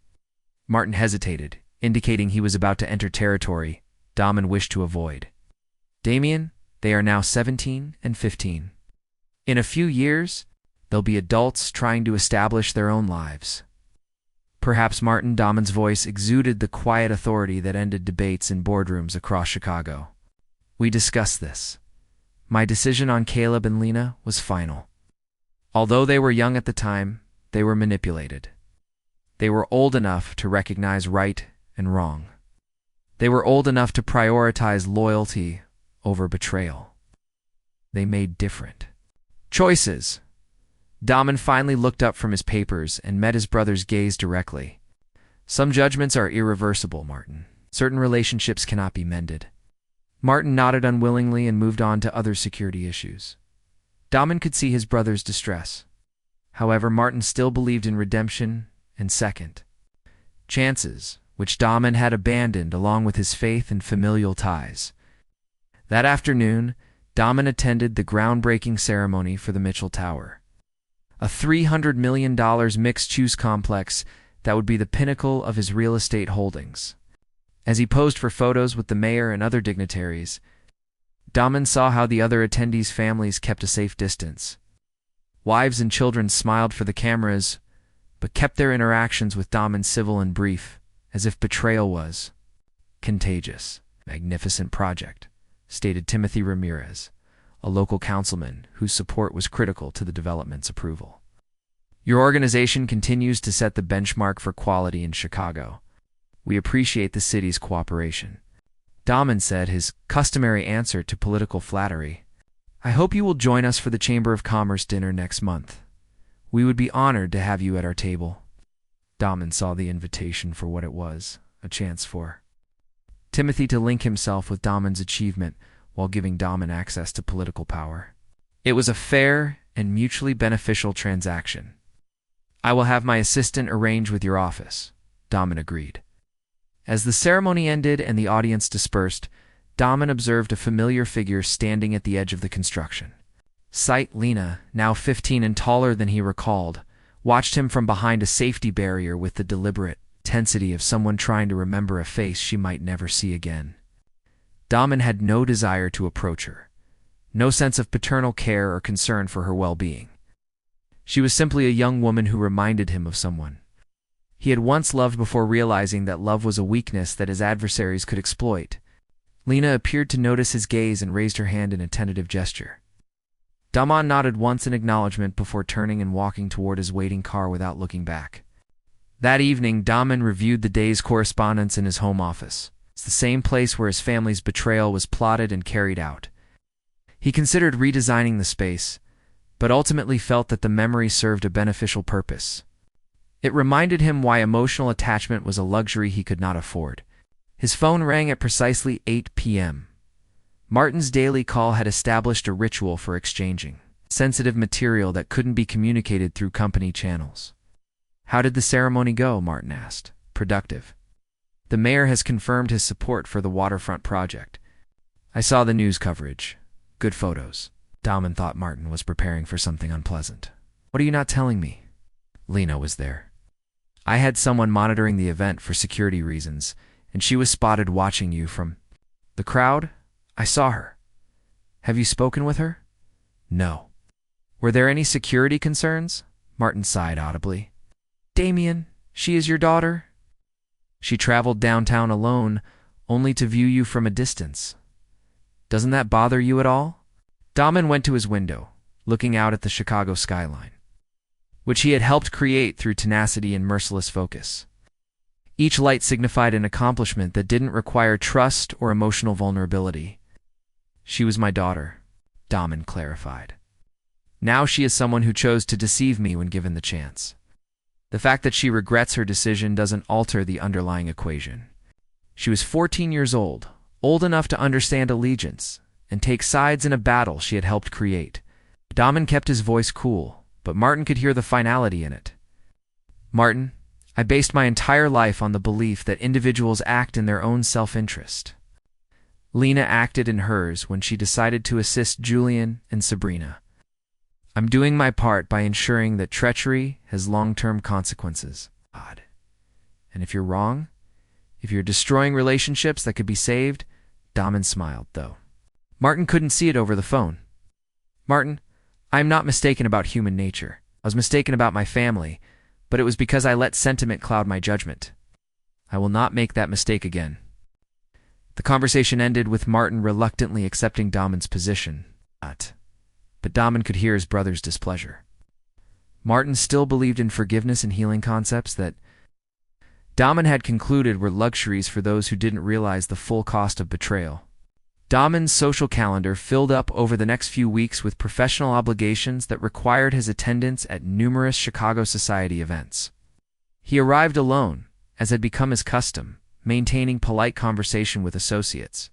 Martin hesitated, indicating he was about to enter territory Daman wished to avoid. Damien, they are now 17 and 15. In a few years, they'll be adults trying to establish their own lives. Perhaps Daman's voice exuded the quiet authority that ended debates in boardrooms across Chicago. We discussed this. My decision on Caleb and Lena was final. Although they were young at the time, they were manipulated. They were old enough to recognize right and wrong. They were old enough to prioritize loyalty over betrayal. They made different choices. Daman finally looked up from his papers and met his brother's gaze directly. Some judgments are irreversible, Martin. Certain relationships cannot be mended. Martin nodded unwillingly and moved on to other security issues. Daman could see his brother's distress. However, Martin still believed in redemption and second chances, which Daman had abandoned along with his faith and familial ties. That afternoon, Daman attended the groundbreaking ceremony for the Mitchell Tower, a $300 million mixed-use complex that would be the pinnacle of his real estate holdings. As he posed for photos with the mayor and other dignitaries, Daman saw how the other attendees' families kept a safe distance. Wives and children smiled for the cameras, but kept their interactions with Daman civil and brief, as if betrayal was contagious. Magnificent project, stated Timothy Ramirez, a local councilman whose support was critical to the development's approval. Your organization continues to set the benchmark for quality in Chicago. We appreciate the city's cooperation. Daman said, his customary answer to political flattery. I hope you will join us for the Chamber of Commerce dinner next month. We would be honored to have you at our table. Daman saw the invitation for what it was, a chance for Timothy to link himself with Daman's achievement while giving Daman access to political power. It was a fair and mutually beneficial transaction. I will have my assistant arrange with your office, Daman agreed. As the ceremony ended and the audience dispersed, Daman observed a familiar figure standing at the edge of the construction. Sight Lena, now 15 and taller than he recalled, watched him from behind a safety barrier with the deliberate tensity of someone trying to remember a face she might never see again. Daman had no desire to approach her, no sense of paternal care or concern for her well-being. She was simply a young woman who reminded him of someone he had once loved before realizing that love was a weakness that his adversaries could exploit. Lena appeared to notice his gaze and raised her hand in a tentative gesture. Daman nodded once in acknowledgement before turning and walking toward his waiting car without looking back. That evening, Daman reviewed the day's correspondence in his home office. It's the same place where his family's betrayal was plotted and carried out. He considered redesigning the space, but ultimately felt that the memory served a beneficial purpose. It reminded him why emotional attachment was a luxury he could not afford. His phone rang at precisely 8 p.m. Martin's daily call had established a ritual for exchanging sensitive material that couldn't be communicated through company channels. "How did the ceremony go?" Martin asked. "Productive. The mayor has confirmed his support for the waterfront project. I saw the news coverage. Good photos." Daman thought Martin was preparing for something unpleasant. "What are you not telling me?" Lena was there. "I had someone monitoring the event for security reasons, and she was spotted watching you from the crowd. I saw her." "Have you spoken with her?" "No." "Were there any security concerns?" Martin sighed audibly. "Damien, she is your daughter?" "She traveled downtown alone, only to view you from a distance. Doesn't that bother you at all?" Daman went to his window, looking out at the Chicago skyline, which he had helped create through tenacity and merciless focus. Each light signified an accomplishment that didn't require trust or emotional vulnerability. "She was my daughter," Daman clarified. "Now she is someone who chose to deceive me when given the chance. The fact that she regrets her decision doesn't alter the underlying equation. She was 14 years old enough to understand allegiance and take sides in a battle she had helped create." Daman kept his voice cool, but Martin could hear the finality in it. "Martin, I based my entire life on the belief that individuals act in their own self-interest. Lena acted in hers when she decided to assist Julian and Sabrina. I'm doing my part by ensuring that treachery has long-term consequences. And if you're wrong, if you're destroying relationships that could be saved," Daman smiled, though Martin couldn't see it over the phone. "Martin, I'm not mistaken about human nature. I was mistaken about my family, but it was because I let sentiment cloud my judgment. I will not make that mistake again." The conversation ended with Martin reluctantly accepting Daman's position. But Daman could hear his brother's displeasure. Martin still believed in forgiveness and healing concepts that Daman had concluded were luxuries for those who didn't realize the full cost of betrayal. Daman's social calendar filled up over the next few weeks with professional obligations that required his attendance at numerous Chicago society events. He arrived alone, as had become his custom, maintaining polite conversation with associates,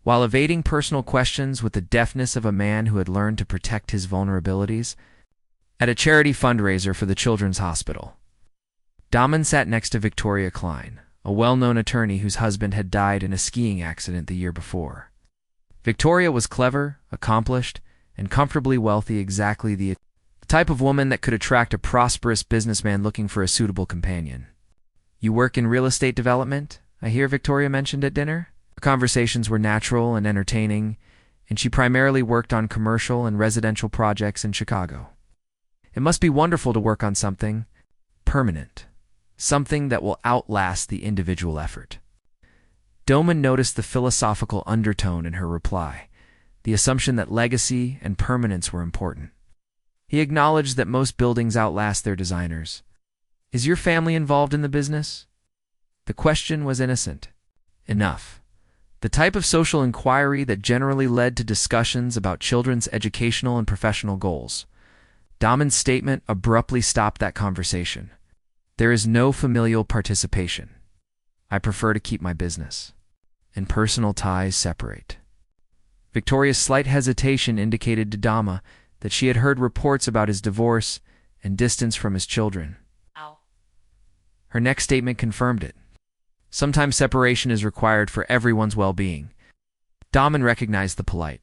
while evading personal questions with the deftness of a man who had learned to protect his vulnerabilities. At a charity fundraiser for the Children's Hospital, Daman sat next to Victoria Klein, a well-known attorney whose husband had died in a skiing accident the year before. Victoria was clever, accomplished, and comfortably wealthy, exactly the type of woman that could attract a prosperous businessman looking for a suitable companion. "You work in real estate development?" I hear Victoria mentioned at dinner. Her conversations were natural and entertaining, and she primarily worked on commercial and residential projects in Chicago. "It must be wonderful to work on something permanent, something that will outlast the individual effort." Daman noticed the philosophical undertone in her reply, the assumption that legacy and permanence were important. He acknowledged that most buildings outlast their designers. "Is your family involved in the business?" The question was innocent enough. The type of social inquiry that generally led to discussions about children's educational and professional goals. Daman's statement abruptly stopped that conversation. "There is no familial participation. I prefer to keep my business and personal ties separate." Victoria's slight hesitation indicated to Dama that she had heard reports about his divorce and distance from his children. Her next statement confirmed it. Sometimes separation is required for everyone's well-being. Daman recognized the polite,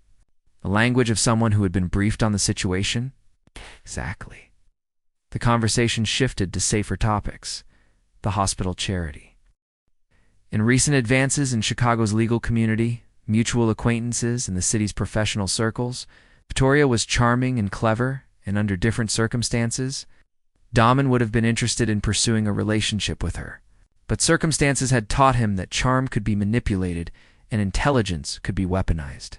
the language of someone who had been briefed on the situation. Exactly. The conversation shifted to safer topics, the hospital charity. In recent advances in Chicago's legal community, mutual acquaintances, and the city's professional circles, Victoria was charming and clever, and under different circumstances, Daman would have been interested in pursuing a relationship with her. But circumstances had taught him that charm could be manipulated and intelligence could be weaponized.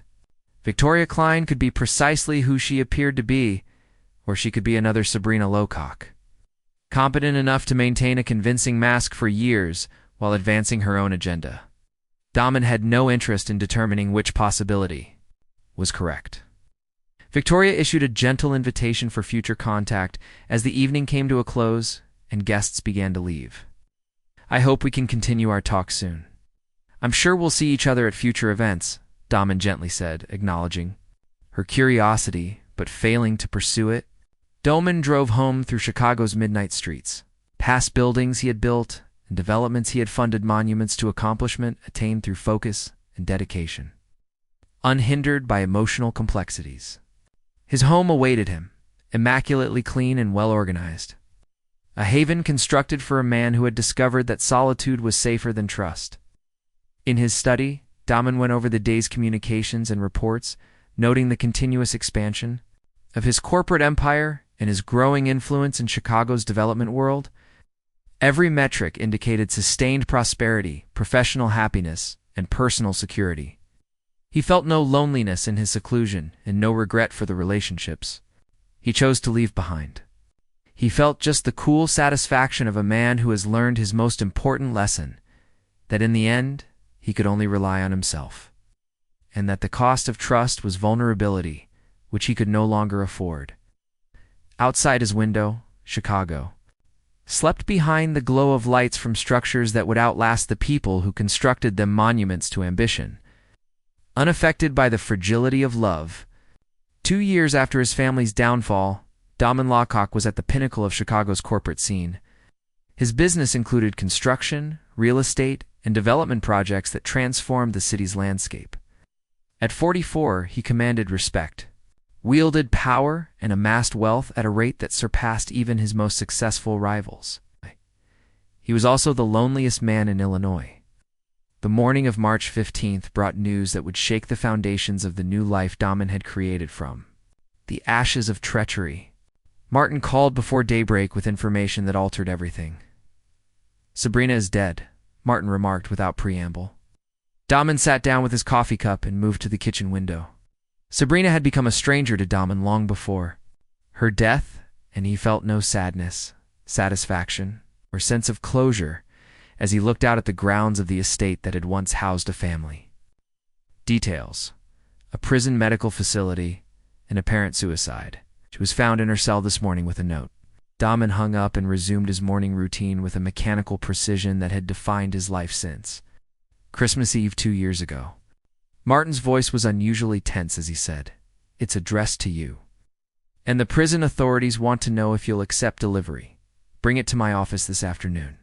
Victoria Klein could be precisely who she appeared to be, or she could be another Sabrina Lowcock, competent enough to maintain a convincing mask for years while advancing her own agenda. Daman had no interest in determining which possibility was correct. Victoria issued a gentle invitation for future contact as the evening came to a close and guests began to leave. "I hope we can continue our talk soon." I'm sure we'll see each other at future events, Daman gently said, acknowledging her curiosity, but failing to pursue it. Daman drove home through Chicago's midnight streets, past buildings he had built and developments he had funded, monuments to accomplishment attained through focus and dedication, unhindered by emotional complexities. His home awaited him, immaculately clean and well-organized, a haven constructed for a man who had discovered that solitude was safer than trust. In his study, Daman went over the day's communications and reports, noting the continuous expansion of his corporate empire and his growing influence in Chicago's development world. Every metric indicated sustained prosperity, professional happiness, and personal security. He felt no loneliness in his seclusion and no regret for the relationships he chose to leave behind. He felt just the cool satisfaction of a man who has learned his most important lesson, that in the end, he could only rely on himself, and that the cost of trust was vulnerability, which he could no longer afford. Outside his window, Chicago slept behind the glow of lights from structures that would outlast the people who constructed them, monuments to ambition. Unaffected by the fragility of love, 2 years after his family's downfall, Daman Lawcock was at the pinnacle of Chicago's corporate scene. His business included construction, real estate, and development projects that transformed the city's landscape. At 44, he commanded respect, wielded power, and amassed wealth at a rate that surpassed even his most successful rivals. He was also the loneliest man in Illinois. The morning of March 15th brought news that would shake the foundations of the new life Daman had created from the ashes of treachery. Martin called before daybreak with information that altered everything. "Sabrina is dead," Martin remarked without preamble. Daman sat down with his coffee cup and moved to the kitchen window. Sabrina had become a stranger to Daman long before her death, and he felt no sadness, satisfaction, or sense of closure as he looked out at the grounds of the estate that had once housed a family. Details: a prison medical facility, and apparent suicide. She was found in her cell this morning with a note. Daman hung up and resumed his morning routine with a mechanical precision that had defined his life since Christmas Eve 2 years ago. Martin's voice was unusually tense as he said, "It's addressed to you. And the prison authorities want to know if you'll accept delivery. Bring it to my office this afternoon."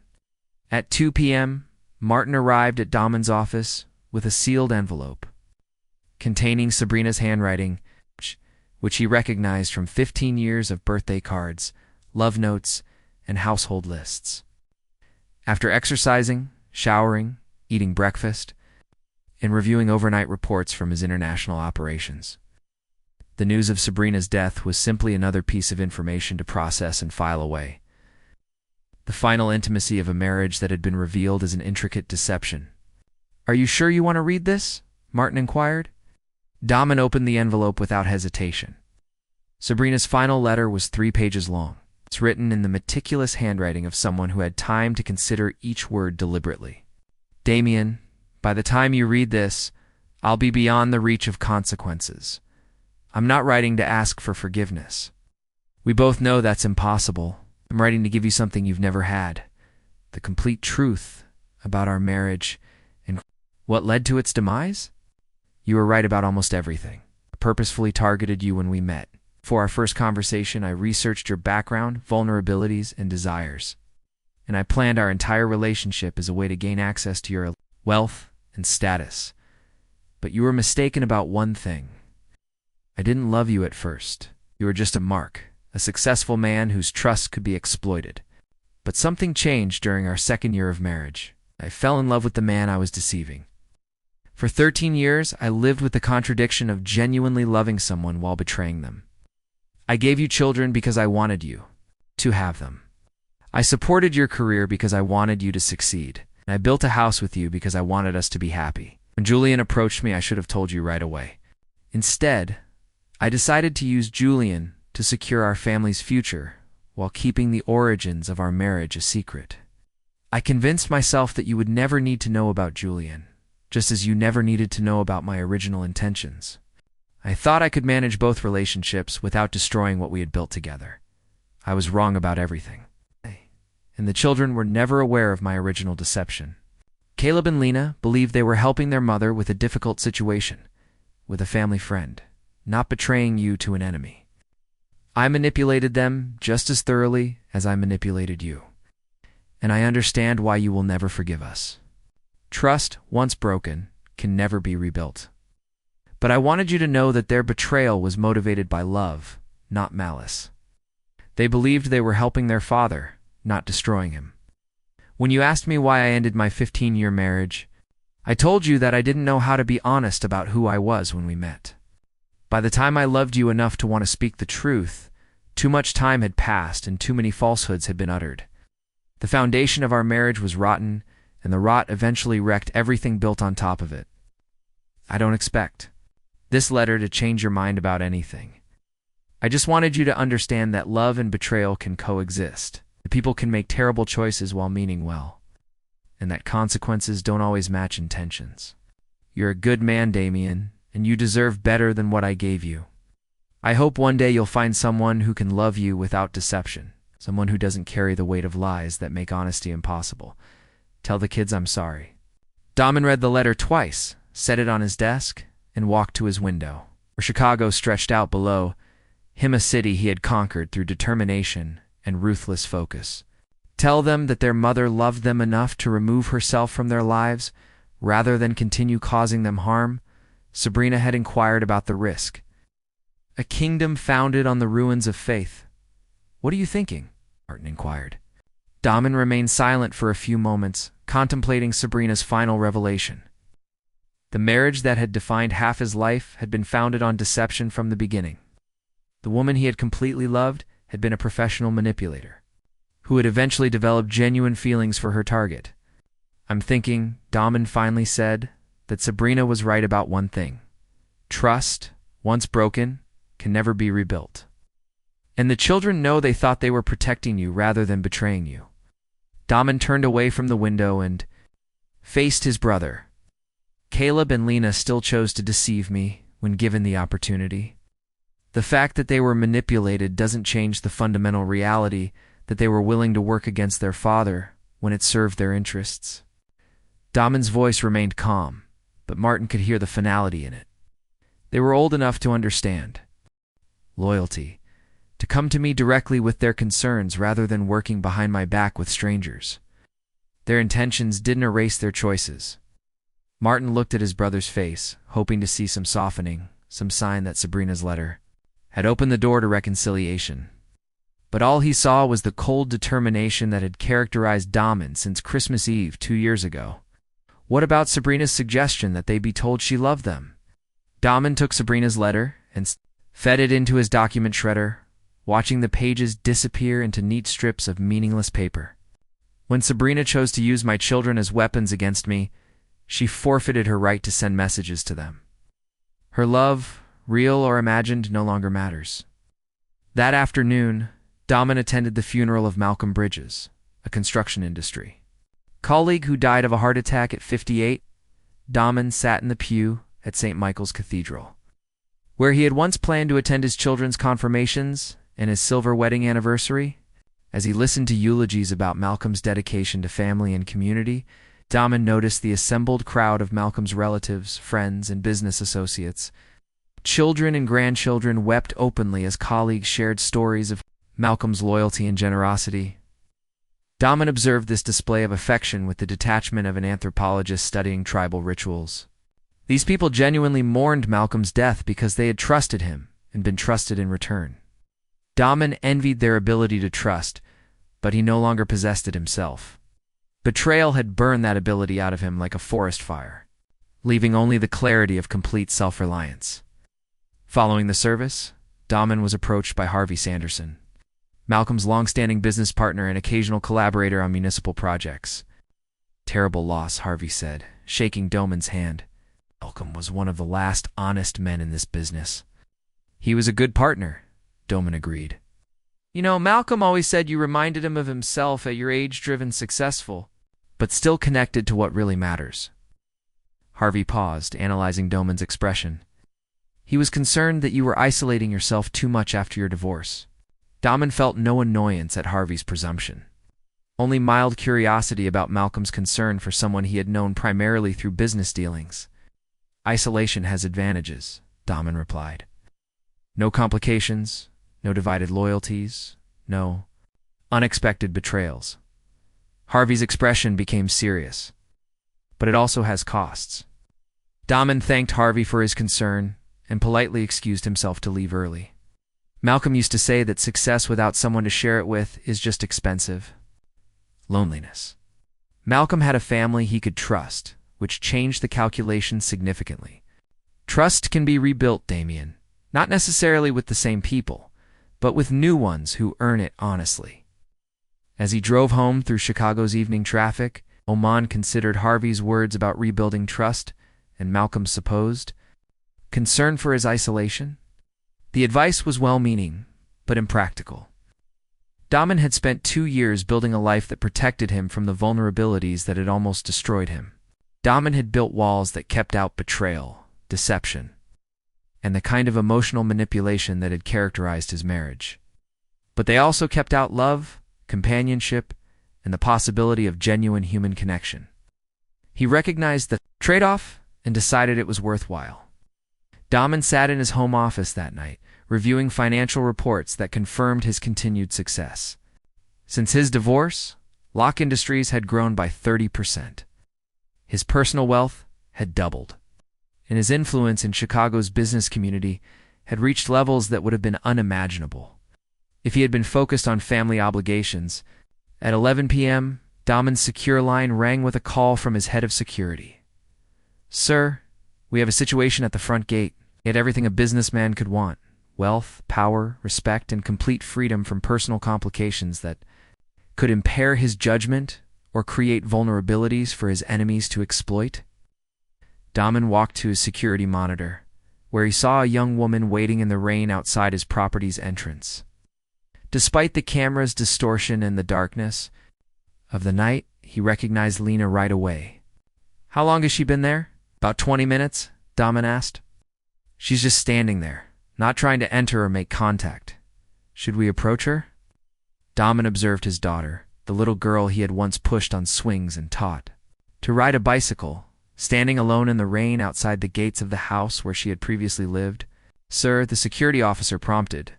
At 2 p.m., Martin arrived at Daman's office with a sealed envelope containing Sabrina's handwriting, which he recognized from 15 years of birthday cards, love notes, and household lists. After exercising, showering, eating breakfast, and reviewing overnight reports from his international operations, the news of Sabrina's death was simply another piece of information to process and file away. The final intimacy of a marriage that had been revealed as an intricate deception. "Are you sure you want to read this?" Martin inquired. Daman opened the envelope without hesitation. Sabrina's final letter was 3 pages long. It's written in the meticulous handwriting of someone who had time to consider each word deliberately. "Damien, by the time you read this, I'll be beyond the reach of consequences. I'm not writing to ask for forgiveness. We both know that's impossible. I'm writing to give you something you've never had, the complete truth about our marriage and what led to its demise. You were right about almost everything. I purposefully targeted you when we met. For our first conversation, I researched your background, vulnerabilities, and desires. And I planned our entire relationship as a way to gain access to your wealth and status. But you were mistaken about one thing. I didn't love you at first. You were just a mark, a successful man whose trust could be exploited. But something changed during our 2nd year of marriage. I fell in love with the man I was deceiving. For 13 years, I lived with the contradiction of genuinely loving someone while betraying them. I gave you children because I wanted you to have them. I supported your career because I wanted you to succeed. And I built a house with you because I wanted us to be happy. When Julian approached me, I should have told you right away. Instead, I decided to use Julian to secure our family's future while keeping the origins of our marriage a secret. I convinced myself that you would never need to know about Julian, just as you never needed to know about my original intentions. I thought I could manage both relationships without destroying what we had built together. I was wrong about everything. And the children were never aware of my original deception. Caleb and Lena believed they were helping their mother with a difficult situation, with a family friend, not betraying you to an enemy. I manipulated them just as thoroughly as I manipulated you, and I understand why you will never forgive us. Trust, once broken, can never be rebuilt. But I wanted you to know that their betrayal was motivated by love, not malice. They believed they were helping their father, not destroying him. When you asked me why I ended my 15-year marriage, I told you that I didn't know how to be honest about who I was when we met. By the time I loved you enough to want to speak the truth, too much time had passed and too many falsehoods had been uttered. The foundation of our marriage was rotten, and the rot eventually wrecked everything built on top of it. I don't expect this letter to change your mind about anything. I just wanted you to understand that love and betrayal can coexist. The people can make terrible choices while meaning well, and that consequences don't always match intentions. You're a good man, Damien, and you deserve better than what I gave you. I hope one day you'll find someone who can love you without deception, someone who doesn't carry the weight of lies that make honesty impossible. Tell the kids I'm sorry. Damon read the letter twice, set it on his desk, and walked to his window, where Chicago stretched out below him, a city he had conquered through determination and ruthless focus. Tell them that their mother loved them enough to remove herself from their lives rather than continue causing them harm. Sabrina had inquired about the risk. A kingdom founded on the ruins of faith. What are you thinking? Martin inquired. Damon remained silent for a few moments, contemplating Sabrina's final revelation. The marriage that had defined half his life had been founded on deception from the beginning. The woman he had completely loved had been a professional manipulator, who had eventually developed genuine feelings for her target. I'm thinking, Damon finally said, that Sabrina was right about one thing. Trust, once broken, can never be rebuilt. And the children know they thought they were protecting you rather than betraying you. Damon turned away from the window and faced his brother. Caleb and Lena still chose to deceive me when given the opportunity. The fact that they were manipulated doesn't change the fundamental reality that they were willing to work against their father when it served their interests. Damon's voice remained calm, but Martin could hear the finality in it. They were old enough to understand. Loyalty, to come to me directly with their concerns rather than working behind my back with strangers. Their intentions didn't erase their choices. Martin looked at his brother's face, hoping to see some softening, some sign that Sabrina's letter had opened the door to reconciliation. But all he saw was the cold determination that had characterized Damon since Christmas Eve 2 years ago. What about Sabrina's suggestion that they be told she loved them? Damon took Sabrina's letter and fed it into his document shredder, watching the pages disappear into neat strips of meaningless paper. When Sabrina chose to use my children as weapons against me, she forfeited her right to send messages to them. Her love, real or imagined, no longer matters. That afternoon, Damon attended the funeral of Malcolm Bridges, a construction industry colleague who died of a heart attack at 58. Damon sat in the pew at St. Michael's Cathedral, where he had once planned to attend his children's confirmations and his silver wedding anniversary. As he listened to eulogies about Malcolm's dedication to family and community, Damon noticed the assembled crowd of Malcolm's relatives, friends, and business associates. Children and grandchildren wept openly as colleagues shared stories of Malcolm's loyalty and generosity. Damon observed this display of affection with the detachment of an anthropologist studying tribal rituals. These people genuinely mourned Malcolm's death because they had trusted him and been trusted in return. Damon envied their ability to trust, but he no longer possessed it himself. Betrayal had burned that ability out of him like a forest fire, leaving only the clarity of complete self-reliance. Following the service, Damon was approached by Harvey Sanderson, Malcolm's long-standing business partner and occasional collaborator on municipal projects. Terrible loss, Harvey said, shaking Damon's hand. Malcolm was one of the last honest men in this business. He was a good partner, Damon agreed. You know, Malcolm always said you reminded him of himself at your age-driven successful, but still connected to what really matters. Harvey paused, analyzing Damon's expression. He was concerned that you were isolating yourself too much after your divorce. Damon felt no annoyance at Harvey's presumption. only mild curiosity about Malcolm's concern for someone he had known primarily through business dealings. Isolation has advantages, Daman replied. No complications, no divided loyalties, no unexpected betrayals. Harvey's expression became serious. But it also has costs. Daman thanked Harvey for his concern and politely excused himself to leave early. Malcolm used to say that success without someone to share it with is just expensive. Loneliness. Malcolm had a family he could trust, which changed the calculation significantly. Trust can be rebuilt, Damien, not necessarily with the same people, but with new ones who earn it honestly. As he drove home through Chicago's evening traffic, Oman considered Harvey's words about rebuilding trust and Malcolm's supposed concern for his isolation. The advice was well-meaning, but impractical. Daman had spent 2 years building a life that protected him from the vulnerabilities that had almost destroyed him. Daman had built walls that kept out betrayal, deception, and the kind of emotional manipulation that had characterized his marriage. But they also kept out love, companionship, and the possibility of genuine human connection. He recognized the trade-off and decided it was worthwhile. Daman sat in his home office that night, reviewing financial reports that confirmed his continued success. Since his divorce, Locke Industries had grown by 30%. His personal wealth had doubled, and his influence in Chicago's business community had reached levels that would have been unimaginable if he had been focused on family obligations. At 11 p.m., Daman's secure line rang with a call from his head of security. "Sir, we have a situation at the front gate. He had everything a businessman could want: wealth, power, respect, and complete freedom from personal complications that could impair his judgment or create vulnerabilities for his enemies to exploit." Daman walked to his security monitor, where he saw a young woman waiting in the rain outside his property's entrance. Despite the camera's distortion and the darkness of the night, he recognized Lena right away. "How long has she been there?" "About 20 minutes, Daman asked. "She's just standing there, not trying to enter or make contact. Should we approach her?" Daman observed his daughter, the little girl he had once pushed on swings and taught to ride a bicycle, standing alone in the rain outside the gates of the house where she had previously lived. "Sir," the security officer prompted.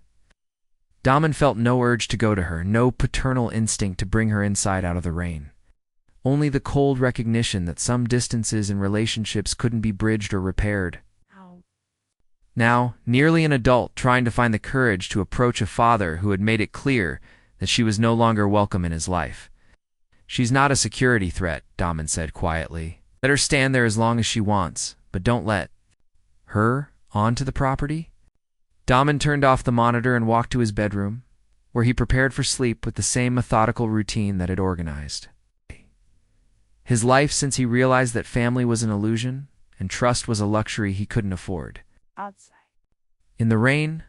Daman felt no urge to go to her, no paternal instinct to bring her inside out of the rain. Only the cold recognition that some distances in relationships couldn't be bridged or repaired. Now, nearly an adult trying to find the courage to approach a father who had made it clear that she was no longer welcome in his life. "She's not a security threat," Daman said quietly. "Let her stand there as long as she wants, but don't let her onto the property." Daman turned off the monitor and walked to his bedroom, where he prepared for sleep with the same methodical routine that had organized his life since he realized that family was an illusion and trust was a luxury he couldn't afford. Outside. In the rain,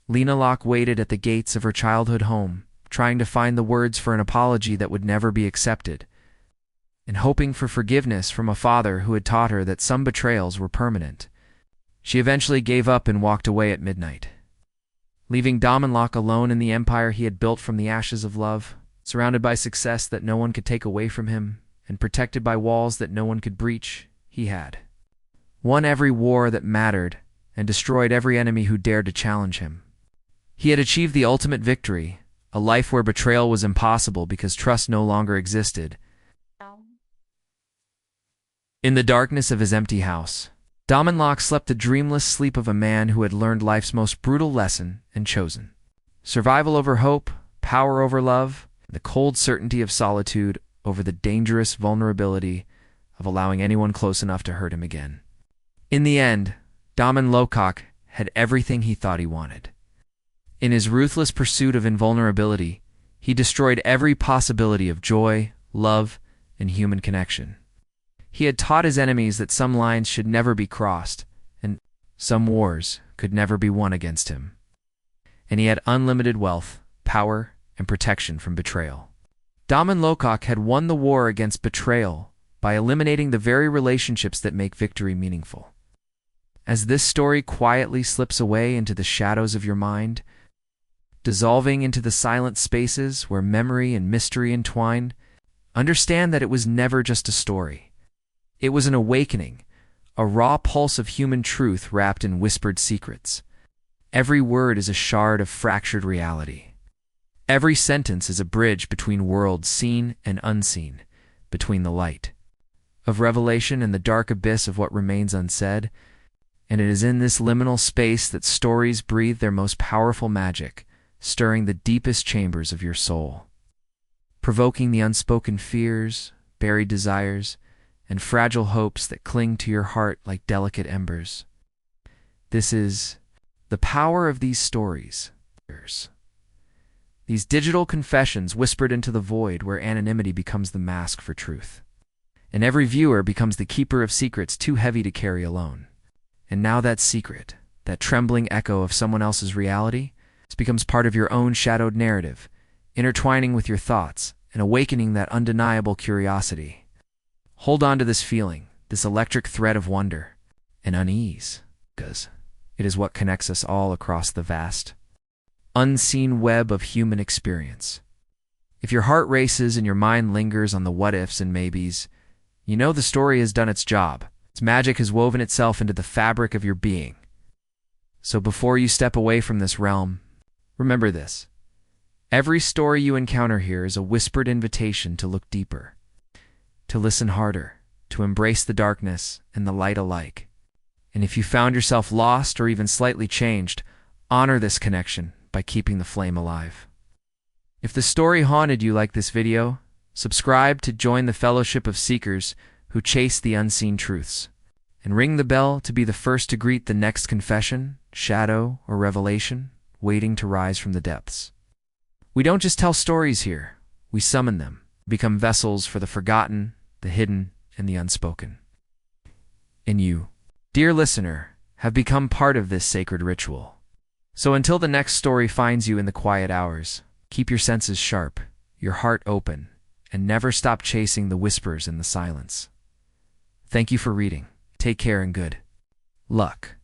Lena Locke waited at the gates of her childhood home, trying to find the words for an apology that would never be accepted, and hoping for forgiveness from a father who had taught her that some betrayals were permanent. She eventually gave up and walked away at midnight, leaving Daman Locke alone in the empire he had built from the ashes of love, surrounded by success that no one could take away from him, and protected by walls that no one could breach. He had won every war that mattered and destroyed every enemy who dared to challenge him. He had achieved the ultimate victory, a life where betrayal was impossible because trust no longer existed. In the darkness of his empty house, Daman Locke slept the dreamless sleep of a man who had learned life's most brutal lesson and chosen survival over hope, power over love, and the cold certainty of solitude over the dangerous vulnerability of allowing anyone close enough to hurt him again. In the end, Daman Locke had everything he thought he wanted. In his ruthless pursuit of invulnerability, he destroyed every possibility of joy, love, and human connection. He had taught his enemies that some lines should never be crossed, and some wars could never be won against him. And he had unlimited wealth, power, and protection from betrayal. Daman Locke had won the war against betrayal by eliminating the very relationships that make victory meaningful. As this story quietly slips away into the shadows of your mind, dissolving into the silent spaces where memory and mystery entwine, understand that it was never just a story. It was an awakening, a raw pulse of human truth wrapped in whispered secrets. Every word is a shard of fractured reality. Every sentence is a bridge between worlds seen and unseen, between the light of revelation and the dark abyss of what remains unsaid. And it is in this liminal space that stories breathe their most powerful magic, stirring the deepest chambers of your soul, provoking the unspoken fears, buried desires, and fragile hopes that cling to your heart like delicate embers. This is the power of these stories. These digital confessions whispered into the void where anonymity becomes the mask for truth. And every viewer becomes the keeper of secrets too heavy to carry alone. And now that secret, that trembling echo of someone else's reality, becomes part of your own shadowed narrative, intertwining with your thoughts and awakening that undeniable curiosity. Hold on to this feeling, this electric thread of wonder and unease, because it is what connects us all across the vast, unseen web of human experience. If your heart races and your mind lingers on the what-ifs and maybes, you know the story has done its job. Its magic has woven itself into the fabric of your being. So before you step away from this realm, remember this. Every story you encounter here is a whispered invitation to look deeper, to listen harder, to embrace the darkness and the light alike. And if you found yourself lost or even slightly changed, honor this connection by keeping the flame alive. If the story haunted you like this video, subscribe to join the fellowship of seekers who chase the unseen truths, and ring the bell to be the first to greet the next confession, shadow, or revelation waiting to rise from the depths. We don't just tell stories here, we summon them, become vessels for the forgotten, the hidden, and the unspoken. And you, dear listener, have become part of this sacred ritual. So until the next story finds you in the quiet hours, keep your senses sharp, your heart open, and never stop chasing the whispers in the silence. Thank you for reading. Take care and good luck.